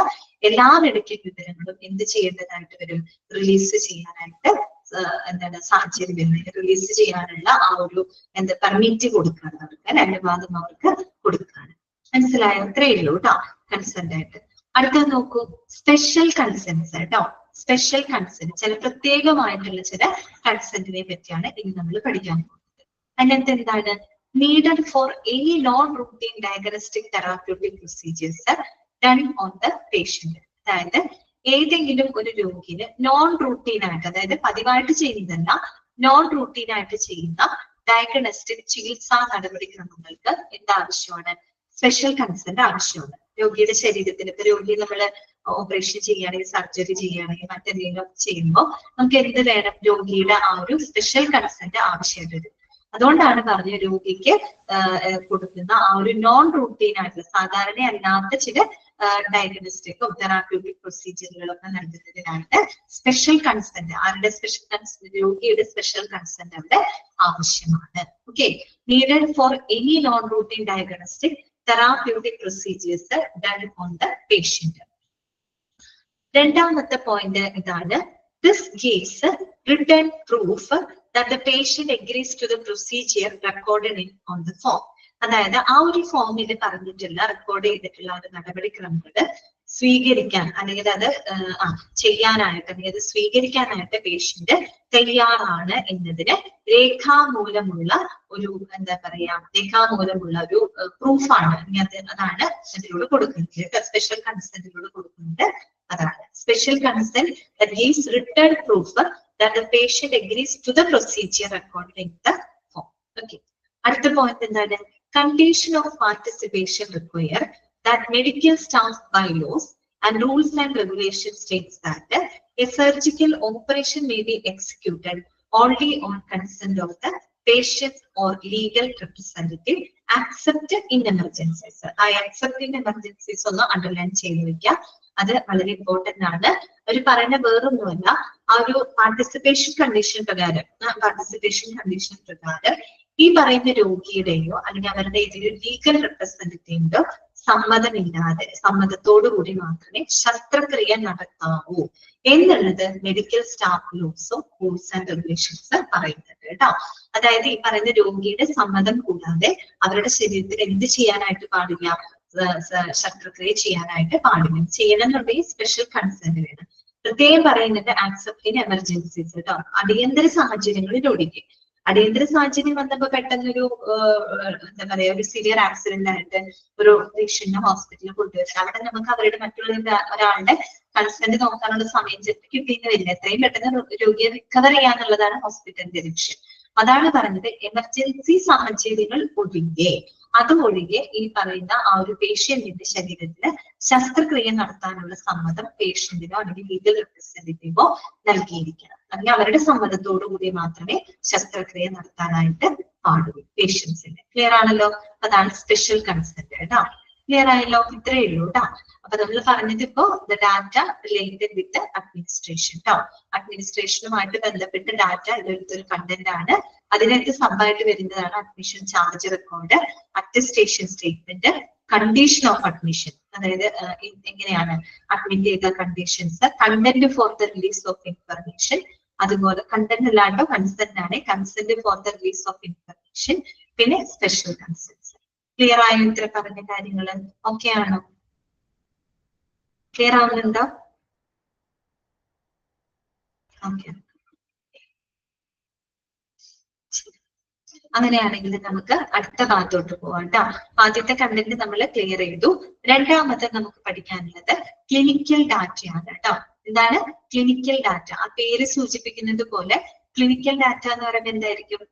എല്ലാ മെഡിക്കൽ വിവരങ്ങളും എന്ത് ചെയ്യേണ്ടതായിട്ട് വരും? റിലീസ് ചെയ്യാനായിട്ട് എന്താണ് സാഹചര്യം വരുന്നത്. റിലീസ് ചെയ്യാനുള്ള ആ ഒരു പെർമിറ്റ് കൊടുക്കുകയാണ് അവർക്ക്, അനുവാദം അവർക്ക് കൊടുക്കുകയാണ്. മനസ്സിലായോ? അത്രയേ ഉള്ളൂ കേട്ടോ കൺസെന്റ് ആയിട്ട്. അടുത്തത് നോക്കൂ, സ്പെഷ്യൽ കൺസെന്റ്സ് കേട്ടോ. സ്പെഷ്യൽ കൺസെന്റ് ചില പ്രത്യേകമായിട്ടുള്ള ചില കൺസെന്റിനെ പറ്റിയാണ് ഇനി നമ്മൾ പഠിക്കാൻ പോകുന്നത്. അതിനകത്ത് എന്താണ്? Needed for any non routine diagnostic therapeutic procedures done on the patient. അതായത് ഏതെങ്കിലും ഒരു രോഗിന് നോൺ റൂട്ടീൻ ആയിട്ട്, അതായത് പതിവായിട്ട് ചെയ്യുന്നതല്ല, നോൺ റൂട്ടീൻ ആയിട്ട് ചെയ്യുന്ന ഡയഗ്നോസ്റ്റിക് ചികിത്സാ നടപടിക്രമങ്ങൾക്ക് എന്താവശ്യമാണ്? സ്പെഷ്യൽ കൺസെന്റ് ആവശ്യമാണ്. രോഗിയുടെ ശരീരത്തിന് ഇപ്പൊ രോഗി നമ്മള് ഓപ്പറേഷൻ ചെയ്യുകയാണെങ്കിൽ, സർജറി ചെയ്യുകയാണെങ്കിൽ, മറ്റെന്തെങ്കിലും ചെയ്യുമ്പോൾ നമുക്ക് എന്ത് വേണം? രോഗിയുടെ ആ ഒരു സ്പെഷ്യൽ കൺസെന്റ് ആവശ്യമായിട്ട് വരും. അതുകൊണ്ടാണ് പറഞ്ഞ രോഗിക്ക് കൊടുക്കുന്ന ആ ഒരു നോൺ റൂട്ടീൻ ആയിട്ടുള്ള സാധാരണ അല്ലാത്ത ചില ഡയഗ്നോസ്റ്റിക്കും തെറാപ്യൂട്ടിക് പ്രൊസീജിയറുകളൊക്കെ നൽകുന്നതിനായിട്ട് സ്പെഷ്യൽ കൺസെന്റ്, ആരുടെ സ്പെഷ്യൽ കൺസെന്റ്? രോഗിയുടെ സ്പെഷ്യൽ കൺസെന്റ് അവിടെ ആവശ്യമാണ്. Okay, needed for any non routine diagnostic therapeutic procedures done on the patient. രണ്ടാമത്തെ പോയിന്റ് ഇതാണ്. This gives written proof that the patient agrees to the procedure recorded on the form. അതായത് ആ ഒരു ഫോമിൽ പറഞ്ഞിട്ടുള്ള record ചെയ്തിട്ടുള്ള ഒരു നടപടിക്രമങ്ങൾ സ്വീകരിക്കാൻ അല്ലെങ്കിൽ അത് ചെയ്യാനായിട്ട് അല്ലെങ്കിൽ അത് സ്വീകരിക്കാനായിട്ട് പേഷ്യന്റ് തയ്യാറാണ് എന്നതിന് രേഖാമൂലമുള്ള ഒരു രേഖാമൂലമുള്ള ഒരു പ്രൂഫാണ്. അതാണ് അതിലൂടെ കൊടുക്കുന്നത്. സ്പെഷ്യൽ കൺസെന്റിലൂടെ കൊടുക്കുന്നത് അതാണ്. Special consent that gives written proof that the patient agrees to the procedure recorded in the form. Okay. അടുത്ത പോയിന്റ് എന്താണ്? Condition of participation require that medical staff bylaws and rules and regulations states that a surgical operation may be executed only on consent of the patient or legal representative except in emergencies. Except in emergencies ഒന്ന് underline ചെയ്ത് വെക്കാം. അത് വളരെ important ആണ്. അവർ പറയുന്ന വേറൊന്നുമല്ല, ആ ഒരു പാർട്ടിസിപ്പേഷൻ കണ്ടീഷൻ പ്രകാരം ഈ പറയുന്ന രോഗിയുടെയോ അല്ലെങ്കിൽ അവരുടെ ഇതിൽ ലീഗൽ റെപ്രസെന്റേറ്റീവിന്റെയോ സമ്മതത്തോടു കൂടി മാത്രമേ ശസ്ത്രക്രിയ നടത്താവൂ എന്നുള്ളത് മെഡിക്കൽ സ്റ്റാഫ് ലോസും റൂൾസ് ആൻഡ് റെഗുലേഷൻസ് പറയുന്നുണ്ട് കേട്ടോ. അതായത് ഈ പറയുന്ന രോഗിയുടെ സമ്മതം കൂടാതെ അവരുടെ ശരീരത്തിൽ എന്ത് ചെയ്യാനായിട്ട് പാടില്ല? ശസ്ത്രക്രിയ ചെയ്യാനായിട്ട് പാടില്ല. ചെയ്യണമെന്നുണ്ടെങ്കിൽ സ്പെഷ്യൽ കൺസേൺ വേണം. പ്രത്യേകം പറയുന്നുണ്ട് ആക്സെപ്റ്റ് ഇൻ എമർജൻസീസ് കേട്ടോ, അടിയന്തര സാഹചര്യങ്ങളിൽ ഒഴികെ. അടിയന്തര സാഹചര്യം വന്നപ്പോ പെട്ടെന്നൊരു എന്താ പറയാ ഒരു സിവിയർ ആക്സിഡന്റ് ആയിട്ട് ഒരു പേഷ്യന്റിനെ ഹോസ്പിറ്റലിൽ കൊണ്ടുവരുന്നത്, അവിടെ നമുക്ക് അവരുടെ മറ്റുള്ള ഒരാളുടെ കൺസെന്റ് നോക്കാനുള്ള സമയം ചിലപ്പോൾ കിട്ടിയെന്ന് വരില്ല. എത്രയും പെട്ടെന്ന് രോഗിയെ റിക്കവർ ചെയ്യാന്നുള്ളതാണ് ഹോസ്പിറ്റലിന്റെ ലക്ഷ്യം. അതാണ് പറഞ്ഞത് എമർജൻസി സാഹചര്യങ്ങൾ ഒഴികെ, അതൊഴികെ ഈ പറയുന്ന ആ ഒരു പേഷ്യന്റിന്റെ ശരീരത്തില് ശസ്ത്രക്രിയ നടത്താനുള്ള സമ്മതം പേഷ്യന്റിനോ അല്ലെങ്കിൽ ലീഗൽ റെപ്രസെന്റേറ്റീവോ നൽകിയിരിക്കണം. അല്ലെങ്കിൽ അവരുടെ സമ്മതത്തോടു കൂടി മാത്രമേ ശസ്ത്രക്രിയ നടത്താനായിട്ട് പാടുള്ളൂ പേഷ്യൻസിന്. ക്ലിയർ ആണല്ലോ? അതാണ് സ്പെഷ്യൽ കൺസെന്റ് കേട്ടോ. ക്ലിയർ ആയല്ലോ? ഇത്രയേ ഉള്ളൂ കേട്ടോ. അപ്പൊ നമ്മൾ പറഞ്ഞത് ഇപ്പോ the data related with administration കേട്ടോ. അഡ്മിനിസ്ട്രേഷനുമായിട്ട് ബന്ധപ്പെട്ട് ഡാറ്റ ഇതൊരു കണ്ടന്റ് ആണ്. അതിനകത്ത് സബായിട്ട് വരുന്നതാണ് admission charge record, attestation statement, condition of admission, അതായത് എങ്ങനെയാണ് അഡ്മിറ്റ് ചെയ്ത conditions, content four the release of information, അതുപോലെ കണ്ടന്റ് അല്ലാണ്ടോ കൺസെന്റ് ആണ്, consent for the release of information, പിന്നെ സ്പെഷ്യൽ കൺസെന്റ്സ്. ക്ലിയർ ആയോ ഇത്ര പറഞ്ഞ കാര്യങ്ങൾ? ഓക്കെ ആണോ? ക്ലിയർ ആവുന്നുണ്ടോ? ഓക്കെ. അങ്ങനെയാണെങ്കിൽ നമുക്ക് അടുത്ത ഭാഗത്തോട്ട് പോവാം കേട്ടോ. ആദ്യത്തെ കണ്ടന്റ് നമ്മൾ ക്ലിയർ ചെയ്തു. രണ്ടാമത്തെ നമുക്ക് പഠിക്കാനുള്ളത് ക്ലിനിക്കൽ ഡാറ്റയാണ് കേട്ടോ. എന്താണ് ക്ലിനിക്കൽ ഡാറ്റ? ആ പേര് സൂചിപ്പിക്കുന്നത് പോലെ ക്ലിനിക്കൽ ഡാറ്റ എന്ന് പറയുമ്പോൾ എന്തായിരിക്കും?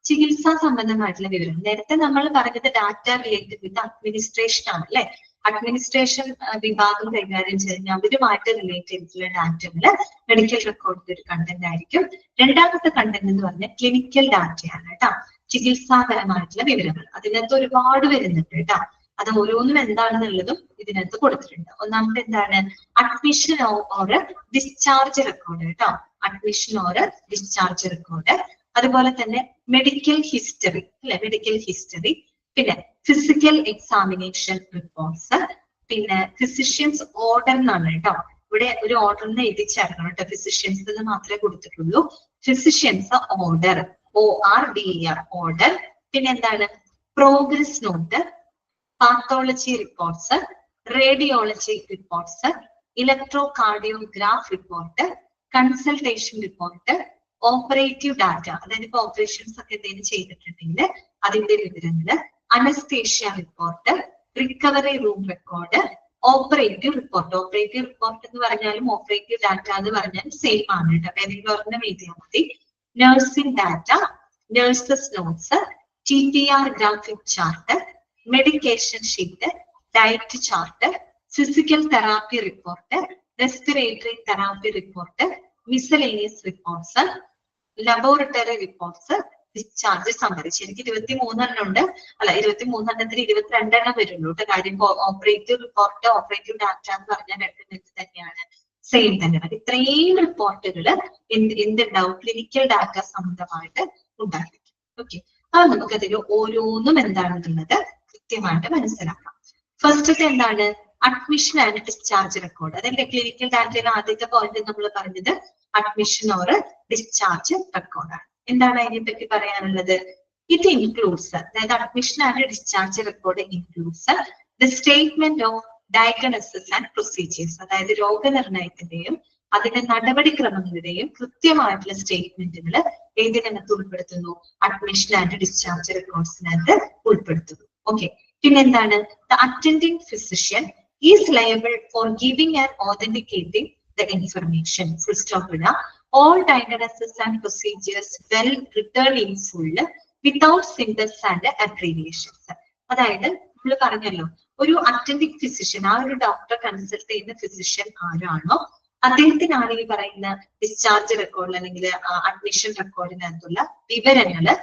ചികിത്സാ സംബന്ധമായിട്ടുള്ള വിവരം. നേരത്തെ നമ്മൾ പറഞ്ഞത് ഡാറ്റ റിലേറ്റഡ് വിത്ത് അഡ്മിനിസ്ട്രേഷൻ ആണ് അല്ലെ. അഡ്മിനിസ്ട്രേഷൻ വിഭാഗം കൈകാര്യം ചെയ്യുന്ന അവരുമായിട്ട് റിലേറ്റ് ചെയ്തിട്ടുള്ള ഡാറ്റകള് മെഡിക്കൽ റെക്കോർഡിന്റെ ഒരു കണ്ടന്റ് ആയിരിക്കും. രണ്ടാമത്തെ കണ്ടന്റ് എന്ന് പറഞ്ഞാൽ ക്ലിനിക്കൽ ഡാറ്റയാണ് കേട്ടോ. ചികിത്സാപരമായിട്ടുള്ള വിവരങ്ങൾ അതിനകത്ത് ഒരുപാട് വരുന്നുണ്ട് കേട്ടോ. അത് ഓരോന്നും എന്താണെന്നുള്ളതും ഇതിനകത്ത് കൊടുത്തിട്ടുണ്ട്. ഒന്നാമത്തെ എന്താണ്? അഡ്മിഷൻ ഓർ ഡിസ്ചാർജ് റെക്കോർഡ് കേട്ടോ. Admission or discharge record. അതുപോലെ തന്നെ മെഡിക്കൽ ഹിസ്റ്ററി അല്ലെ, മെഡിക്കൽ ഹിസ്റ്ററി. പിന്നെ ഫിസിക്കൽ എക്സാമിനേഷൻ റിപ്പോർട്ട്സ്. പിന്നെ ഫിസിഷ്യൻസ് ഓർഡർ എന്നാണ് കേട്ടോ. ഇവിടെ ഒരു ഓർഡറിന് എഴുതി ചേർക്കണം കേട്ടോ. ഫിസിഷ്യൻസ് എന്ന് മാത്രമേ കൊടുത്തിട്ടുള്ളൂ. Physicians order, ORDER order. പിന്നെ എന്താണ്? Progress note, pathology reports, radiology reports, electrocardiograph report, consultation report, operative data, അതായത് ഇപ്പൊ ഓപ്പറേഷൻസ് ഒക്കെ എന്തെങ്കിലും ചെയ്തിട്ടുണ്ടെങ്കിൽ അതിന്റെ വിവരങ്ങള്, anaesthesia report, recovery room record, operative report. Operative report എന്ന് പറഞ്ഞാലും ഓപ്പറേറ്റീവ് ഡാറ്റ എന്ന് പറഞ്ഞാലും സെയിം ആണ് കേട്ടോ. അപ്പൊ ഏതെങ്കിലും ഒരെണ്ണം എഴുതിയാൽ മതി. Nursing data, nurses notes, TTR graphic chart, medication sheet, diet chart, physical therapy report, respiratory therapy report, miscellaneous reports, laboratory reports, discharge summary. ശരിക്കും 23 ഉണ്ട്. അല്ല, 23 22 വരുള്ളൂ കേട്ടോ. കാര്യം ഓപ്പറേറ്റീവ് റിപ്പോർട്ട്, ഓപ്പറേറ്റീവ് ഡാറ്റ എന്ന് പറഞ്ഞാൽ രണ്ടും തന്നെയാണ്, സെയിം തന്നെയാണ്. ഇത്രയും റിപ്പോർട്ടുകൾ എന്തുണ്ടാവും? ക്ലിനിക്കൽ ഡാറ്റ സംബന്ധമായിട്ട് ഉണ്ടായിരിക്കും. ഓക്കെ, അപ്പൊ നമുക്കതിൽ ഓരോന്നും എന്താണെന്നുള്ളത് കൃത്യമായിട്ട് മനസ്സിലാക്കാം. ഫസ്റ്റത്തെ എന്താണ്? Admission and discharge record. അതായത് ക്ലിനിക്കൽ ഡാറ്റയിൽ ആദ്യത്തെ പോയിന്റ് നമ്മൾ പറഞ്ഞത് അഡ്മിഷൻ ഓർ ഡിസ്ചാർജ് റെക്കോർഡാണ്. എന്താണ് അതിനെപ്പറ്റി പറയാനുള്ളത്? ഇത് ഇൻക്ലൂഡ്സ്, അതായത് admission and discharge record includes the statement of diagnosis and procedures. അതായത് രോഗനിർണയത്തിന്റെയും അതിന്റെ നടപടിക്രമങ്ങളുടെയും കൃത്യമായിട്ടുള്ള സ്റ്റേറ്റ്മെന്റുകൾ ഏതിനകത്ത് ഉൾപ്പെടുത്തുന്നു? അഡ്മിഷൻ ആൻഡ് ഡിസ്ചാർജ് റെക്കോർഡ്സിനകത്ത് ഉൾപ്പെടുത്തുന്നു. ഓക്കെ, പിന്നെന്താണ്? The attending physician is liable for giving and authenticating the information. Full stop ഇടാം. All diagnosis and procedures well written in full without symbols and abbreviations. അതായത് നമ്മൾ പറഞ്ഞല്ലോ, ഒരു അറ്റൻഡിംഗ് ഫിസിഷ്യൻ, ആ ഒരു ഡോക്ടറെ കൺസൾട്ട് ചെയ്യുന്ന ഫിസിഷ്യൻ ആരാണോ അദ്ദേഹത്തിനാണ് ഈ പറയുന്ന ഡിസ്ചാർജ് റെക്കോർഡ് അല്ലെങ്കിൽ അഡ്മിഷൻ റെക്കോർഡിനകത്തുള്ള വിവരങ്ങള്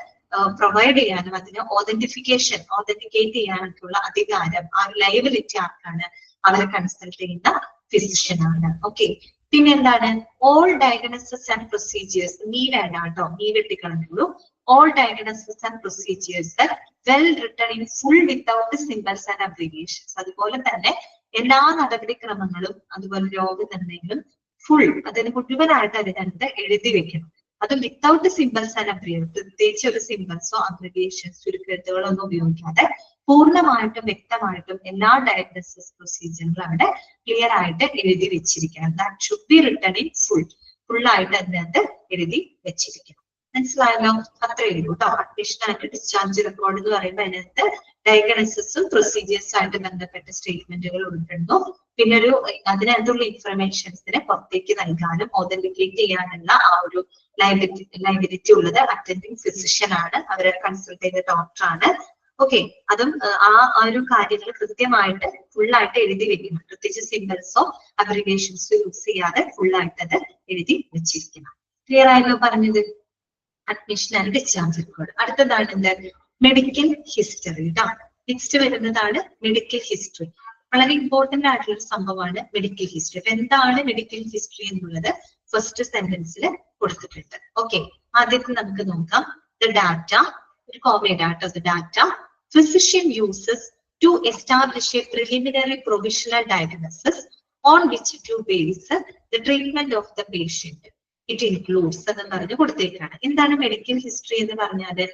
പ്രൊവൈഡ് ചെയ്യാനും അതിന് ഓതന്റിക്കേറ്റ് ചെയ്യാനൊക്കെയുള്ള അധികാരം, ആ ലയബിലിറ്റി ആർക്കാണ്? അവരെ കൺസൾട്ട് ചെയ്യുന്ന ഫിസിഷ്യൻ ആണ്. ഓക്കെ, പിന്നെ എന്താണ്? ഓൾ ഡയഗ്നോസിസ് ആൻഡ് പ്രൊസീജിയേഴ്സ്, നീടാട്ടോ, നീടിട്ടിക്കളഞ്ഞുള്ളൂ. All diagnosis and procedures well written in full without symbols and abbreviations. അതുപോലെ തന്നെ എല്ലാ നടപടിക്രമങ്ങളും അതുപോലെ രോഗനിർണയങ്ങളും ഫുൾ, അതിന് മുഴുവനായിട്ട് അതിനകത്ത് എഴുതി വെക്കണം. അതും വിത്തൗട്ട് സിമ്പിൾസ് ആൻഡ് അബ്രിവേഷൻ, പ്രത്യേകിച്ച് ഒരു സിമ്പിൾസോ അബ്രിവേഷൻസ് ചുരുക്കെഴുത്തുകളോ ഒന്നും ഉപയോഗിക്കാതെ പൂർണ്ണമായിട്ടും വ്യക്തമായിട്ടും എല്ലാ ഡയഗ്നോസിസ് പ്രൊസീജിയറുകളും അവിടെ ക്ലിയർ ആയിട്ട് എഴുതി വെച്ചിരിക്കണം. That should be written in full ആയിട്ട് അതിനകത്ത് എഴുതി വെച്ചിരിക്കണം. മനസ്സിലായല്ലോ? അത്രയേ ഉള്ളൂ കേട്ടോ. അഡ്മിഷൻ ആൻഡ് ഡിസ്ചാർജ് റെക്കോർഡ് എന്ന് പറയുമ്പോൾ അതിനകത്ത് ഡയഗ്നോസിസും പ്രൊസീജിയേഴ്സും ആയിട്ട് ബന്ധപ്പെട്ട സ്റ്റേറ്റ്മെന്റുകൾ ഉൾപ്പെടുന്നു. പിന്നെ ഒരു അതിനകത്തുള്ള ഇൻഫർമേഷൻസിനെ പുറത്തേക്ക് നൽകാനും ഓതന്റിക്കേറ്റ് ചെയ്യാനുള്ള ആ ഒരു ലയബിലിറ്റി ഉള്ളത് അറ്റൻഡിങ് ഫിസിഷ്യൻ ആണ്, അവരെ കൺസൾട്ട് ചെയ്ത ഡോക്ടറാണ്. ഓക്കെ, അതും ആ ഒരു കാര്യങ്ങൾ കൃത്യമായിട്ട് ഫുള്ളായിട്ട് എഴുതി വെക്കണം. പ്രത്യേകിച്ച് സിംബൽസോ അബ്രിവേഷൻസോ യൂസ് ചെയ്യാതെ ഫുള്ളായിട്ട് അത് എഴുതി വെച്ചിരിക്കണം. ക്ലിയർ ആയല്ലോ പറഞ്ഞത്? Admission and discharge record. അടുത്തതാണ് എന്ത്? Medical history. നെക്സ്റ്റ് വരുന്നതാണ് മെഡിക്കൽ ഹിസ്റ്ററി. വളരെ ഇമ്പോർട്ടന്റ് ആയിട്ടുള്ള ഒരു സംഭവമാണ് മെഡിക്കൽ ഹിസ്റ്ററി. അപ്പൊ എന്താണ് മെഡിക്കൽ ഹിസ്റ്ററി എന്നുള്ളത് ഫസ്റ്റ് സെന്റൻസിൽ കൊടുത്തിട്ടുണ്ട്. ഓക്കെ, ആദ്യത്തെ നമുക്ക് നോക്കാം. ദ ഡാറ്റ, ഒരു കോമൺ ആയിട്ട് the data physician uses to establish a preliminary provisional diagnosis on which to base the treatment of the patient. It includes എന്ന് പറഞ്ഞ് കൊടുത്തേക്കാണ്. എന്താണ് മെഡിക്കൽ ഹിസ്റ്ററി എന്ന് പറഞ്ഞാല്?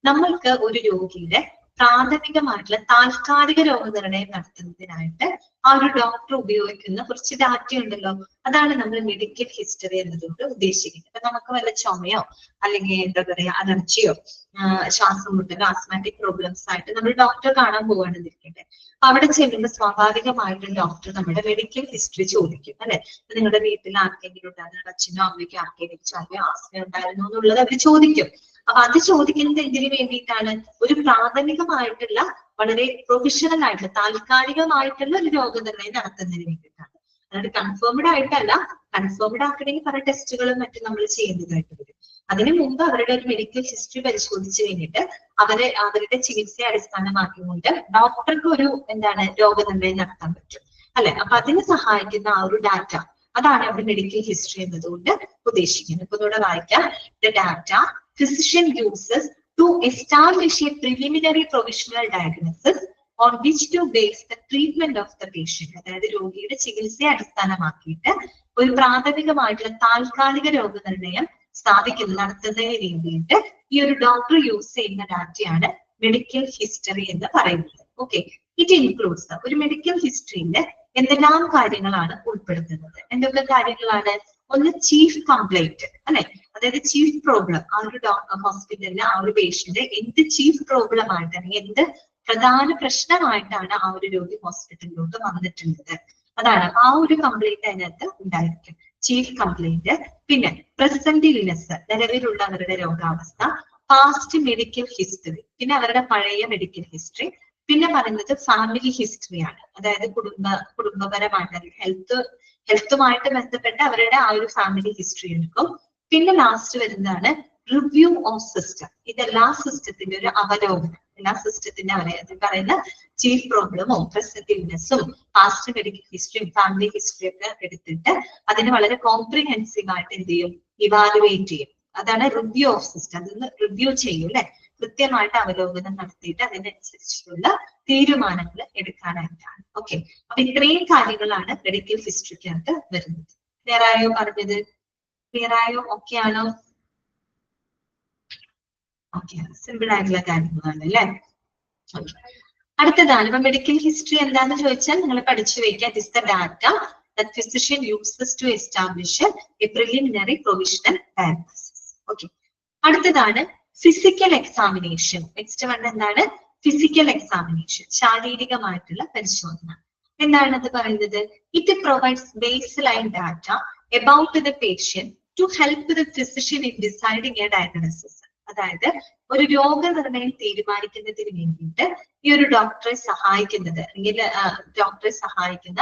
നമ്മൾക്ക് ഒരു രോഗിയുടെ പ്രാഥമികമായിട്ടുള്ള താൽക്കാലിക രോഗനിർണയം നടത്തുന്നതിനായിട്ട് ആ ഒരു ഡോക്ടർ ഉപയോഗിക്കുന്ന കുറച്ച് ഡാറ്റ ഉണ്ടല്ലോ, അതാണ് നമ്മൾ മെഡിക്കൽ ഹിസ്റ്ററി എന്നതുകൊണ്ട് ഉദ്ദേശിക്കുന്നത്. അപ്പൊ നമുക്ക് വല്ല ചുമയോ അല്ലെങ്കിൽ എന്താ പറയാ അലർജിയോ ശ്വാസം മുട്ടലോ ആസ്മാറ്റിക് പ്രോബ്ലംസ് ആയിട്ട് നമ്മൾ ഡോക്ടറെ കാണാൻ പോവാണെന്നിരിക്കട്ടെ. അവിടെ ചെല്ലുമ്പോൾ സ്വാഭാവികമായിട്ടും ഡോക്ടർ നമ്മുടെ മെഡിക്കൽ ഹിസ്റ്ററി ചോദിക്കും, അല്ലെ? നിങ്ങളുടെ വീട്ടിൽ ആർക്കെങ്കിലും ഉണ്ടാകുന്ന അച്ഛനോ അമ്മയ്ക്കോ ആർക്കെങ്കിലും ചുമയോ ആസ്മയോ ഉണ്ടായിരുന്നോ എന്നുള്ളത് അവർ ചോദിക്കും. അപ്പൊ അത് ചോദിക്കുന്നത് എന്തിനു വേണ്ടിയിട്ടാണ്? ഒരു പ്രാഥമികമായിട്ടുള്ള വളരെ പ്രൊഫഷണൽ ആയിട്ടുള്ള താൽക്കാലികമായിട്ടുള്ള ഒരു രോഗനിർണയം നടത്തുന്നതിന് വേണ്ടിയിട്ടാണ്. അതായത് കൺഫേംഡ് ആയിട്ടല്ല. കൺഫേംഡ് ആക്കണമെങ്കിൽ പല ടെസ്റ്റുകളും മറ്റും നമ്മൾ ചെയ്യുന്നതായിട്ട് വരും. അതിനു മുമ്പ് അവരുടെ ഒരു മെഡിക്കൽ ഹിസ്റ്ററി പരിശോധിച്ച് കഴിഞ്ഞിട്ട് അവരുടെ ചികിത്സയെ അടിസ്ഥാനമാക്കിക്കൊണ്ട് ഡോക്ടർക്ക് ഒരു രോഗനിർണയം നടത്താൻ പറ്റും, അല്ലെ? അപ്പൊ അതിന് സഹായിക്കുന്ന ആ ഒരു ഡാറ്റ, അതാണ് അവിടെ മെഡിക്കൽ ഹിസ്റ്ററി എന്നതുകൊണ്ട് ഉദ്ദേശിക്കുന്നത്. ഇപ്പൊ ഇവിടെ വായിക്കാം. The data physician uses to establish a preliminary provisional diagnosis on which to base the treatment of the patient. അതായത് രോഗിയുടെ ചികിത്സയെ അടിസ്ഥാനമാക്കിയിട്ട് ഒരു പ്രാഥമികമായിട്ടുള്ള താൽക്കാലിക രോഗനിർണയം നടത്തുന്നതിന് വേണ്ടിയിട്ട് ഈ ഒരു ഡോക്ടർ യൂസ് ചെയ്യുന്ന ഡാറ്റയാണ് മെഡിക്കൽ ഹിസ്റ്ററി എന്ന് പറയുന്നത്. ഓക്കെ, ഇറ്റ് ഇൻക്ലൂഡ്സ്, ഒരു മെഡിക്കൽ ഹിസ്റ്ററിയിലെ എന്തെല്ലാം കാര്യങ്ങളാണ് ഉൾപ്പെടുത്തുന്നത്? എന്തൊക്കെ കാര്യങ്ങളാണ്? ഒന്ന് ചീഫ് കംപ്ലൈന്റ്, അല്ലെ? അതായത് ചീഫ് പ്രോബ്ലം, ആ ഒരു ഹോസ്പിറ്റലിന് ആ ഒരു പേഷ്യന്റ് എന്ത് ചീഫ് പ്രോബ്ലം ആയിട്ട് അല്ലെങ്കിൽ എന്ത് പ്രധാന പ്രശ്നമായിട്ടാണ് ആ ഒരു രോഗി ഹോസ്പിറ്റലിലോട്ട് വന്നിട്ടുള്ളത്, അതാണ് ആ ഒരു കംപ്ലൈന്റ് അതിനകത്ത് ഉണ്ടായിരിക്കും, ചീഫ് കംപ്ലൈന്റ്. പിന്നെ പ്രസന്റ് ഇൽനെസ്, നിലവിലുള്ള അവരുടെ രോഗാവസ്ഥ. പാസ്റ്റ് മെഡിക്കൽ ഹിസ്റ്ററി, പിന്നെ അവരുടെ പഴയ മെഡിക്കൽ ഹിസ്റ്ററി. പിന്നെ പറയുന്നത് ഫാമിലി ഹിസ്റ്ററിയാണ്, അതായത് കുടുംബപരമായിട്ട് ഹെൽത്തുമായിട്ട് ബന്ധപ്പെട്ട അവരുടെ ആ ഒരു ഫാമിലി ഹിസ്റ്ററി എടുക്കും. പിന്നെ ലാസ്റ്റ് വരുന്നതാണ് റിവ്യൂ ഓഫ് സിസ്റ്റം. ഇതെല്ലാ സിസ്റ്റത്തിന്റെ ഒരു അവലോകനം, എല്ലാ സിസ്റ്റത്തിന്റെ അത് പറയുന്ന ചീഫ് പ്രോബ്ലമും പ്രസന്റ് ഇൽനെസ്സും പാസ്റ്റ് മെഡിക്കൽ ഹിസ്റ്ററിയും ഫാമിലി ഹിസ്റ്ററിയും ഒക്കെ എടുത്തിട്ട് അതിന് വളരെ കോംപ്രിഹെൻസീവ് ആയിട്ട് എന്ത് ചെയ്യും? ഇവാലുവേറ്റ് ചെയ്യും. അതാണ് റിവ്യൂ ഓഫ് സിസ്റ്റം. അതൊന്ന് റിവ്യൂ ചെയ്യും, അല്ലെ? കൃത്യമായിട്ട് അവലോകനം നടത്തിയിട്ട് അതിനനുസരിച്ചുള്ള തീരുമാനങ്ങൾ എടുക്കാനായിട്ടാണ്. ഓക്കെ, അപ്പൊ ഇത്രയും കാര്യങ്ങളാണ് മെഡിക്കൽ ഹിസ്റ്ററിക്കകത്ത് വരുന്നത്. ക്ലിയർ ആയോ പറഞ്ഞത്? ക്ലിയർ ആയോ? ഓക്കെ ആണോ? ഓക്കെ, സിമ്പിൾ ആയിട്ടുള്ള കാര്യങ്ങളാണ്, അല്ലെ? അടുത്തതാണ് ഇപ്പൊ മെഡിക്കൽ ഹിസ്റ്ററി എന്താന്ന് ചോദിച്ചാൽ നിങ്ങൾ പഠിച്ചു വെക്കുക. It is the data that physician uses to establish a preliminary provisional diagnosis. Okay, അടുത്തതാണ് ഫിസിക്കൽ എക്സാമിനേഷൻ. നെക്സ്റ്റ് വൺ എന്താണ്? ഫിസിക്കൽ എക്സാമിനേഷൻ, ശാരീരികമായിട്ടുള്ള പരിശോധന. എന്താണ് അത് പറയുന്നത്? It provides base line data about the patient to help the physician in deciding a diagnosis. അതായത് ഒരു രോഗനിർണയം തീരുമാനിക്കുന്നതിന് വേണ്ടിയിട്ട് ഈ ഒരു ഡോക്ടറെ സഹായിക്കുന്നത് അല്ലെങ്കിൽ ഡോക്ടറെ സഹായിക്കുന്ന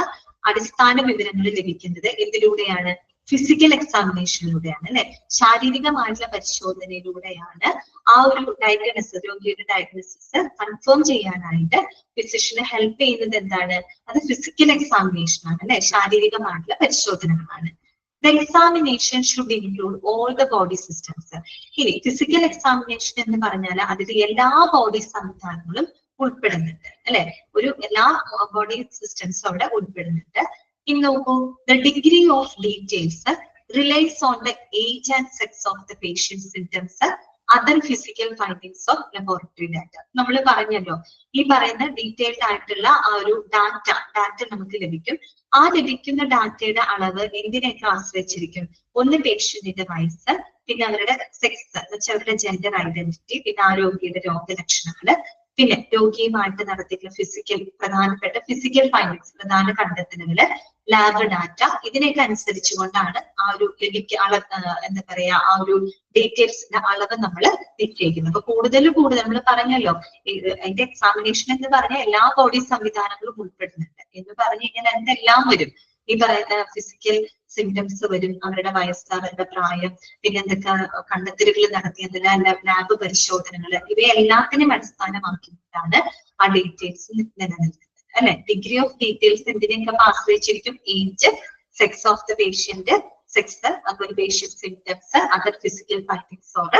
അടിസ്ഥാന വിവരങ്ങൾ ലഭിക്കുന്നത് എന്തിലൂടെയാണ്? ഫിസിക്കൽ എക്സാമിനേഷനിലൂടെയാണ്, അല്ലെ? ശാരീരികമായിട്ടുള്ള പരിശോധനയിലൂടെയാണ് ആ ഒരു ഡയഗ്നോസിസ്, രോഗിയുടെ ഡയഗ്നോസിസ് കൺഫേം ചെയ്യാനായിട്ട് ഫിസിഷ്യനെ ഹെൽപ്പ് ചെയ്യുന്നത്. എന്താണ് അത്? ഫിസിക്കൽ എക്സാമിനേഷൻ ആണ്, അല്ലെ? ശാരീരികമായിട്ടുള്ള പരിശോധനകളാണ്. The examination should include all the body systems. ഇനി ഫിസിക്കൽ എക്സാമിനേഷൻ എന്ന് പറഞ്ഞാൽ അതിൽ എല്ലാ ബോഡി സംവിധാനങ്ങളും ഉൾപ്പെടുന്നുണ്ട്, അല്ലെ? ഒരു എല്ലാ ബോഡി സിസ്റ്റംസും അവിടെ ഉൾപ്പെടുന്നുണ്ട്. ഇനി നോക്കൂ, the degree of details relies on the age and sex of the patient symptoms, other physical findings of laboratory data. നമ്മൾ പറഞ്ഞല്ലോ ഈ പറയുന്ന ഡീറ്റെയിൽഡ് ആയിട്ടുള്ള ആ ഒരു ഡാറ്റ നമുക്ക് ലഭിക്കും. ആ ലഭിക്കുന്ന ഡാറ്റയുടെ അളവ് എന്തിനൊക്കെ ആശ്രയിച്ചിരിക്കും? ഒന്ന് പേഷ്യന്റിന്റെ വയസ്സ്, പിന്നെ അവരുടെ സെക്സ് എന്ന് വെച്ചാൽ അവരുടെ ജെൻഡർ ഐഡന്റിറ്റി, പിന്നെ ആ രോഗിയുടെ രോഗലക്ഷണങ്ങള്, പിന്നെ രോഗിയുമായിട്ട് നടത്തിയിട്ടുള്ള പ്രധാനപ്പെട്ട ഫിസിക്കൽ ഫൈൻഡിങ്സ്, പ്രധാന കണ്ടെത്തലുകള്, ലാബ് ഡാറ്റ, ഇതിനെയൊക്കെ അനുസരിച്ചുകൊണ്ടാണ് ആ ഒരു എന്താ പറയാ ആ ഒരു ഡീറ്റെയിൽസിന്റെ അളവ് നമ്മൾ നിശ്ചയിക്കുന്നത്. അപ്പൊ കൂടുതൽ നമ്മൾ പറഞ്ഞല്ലോ അതിന്റെ എക്സാമിനേഷൻ എന്ന് പറഞ്ഞ എല്ലാ ബോഡി സംവിധാനങ്ങളും ഉൾപ്പെടുന്നുണ്ട് എന്ന് പറഞ്ഞു കഴിഞ്ഞാൽ എന്തെല്ലാം വരും? ഈ പറയുന്ന ഫിസിക്കൽ സിംറ്റംസ് വരും, അവരുടെ വയസ്സ്, അവരുടെ പ്രായം, പിന്നെ എന്തൊക്കെ കണ്ടെത്തലുകൾ നടത്തിയതിനാൽ ലാബ് പരിശോധനകൾ, ഇവയെല്ലാത്തിനും അടിസ്ഥാനമാക്കിയിട്ടാണ് ആ ഡീറ്റെയിൽസ് നിലനിൽക്കുന്നത് അല്ലെ. ഡിഗ്രി ഓഫ് ഡീറ്റെയിൽസ് എന്തിനൊക്കെ ആശ്രയിച്ചിരിക്കും? Age, sex of the patient, sex, അതുപോലെ patient symptoms, other physical findings or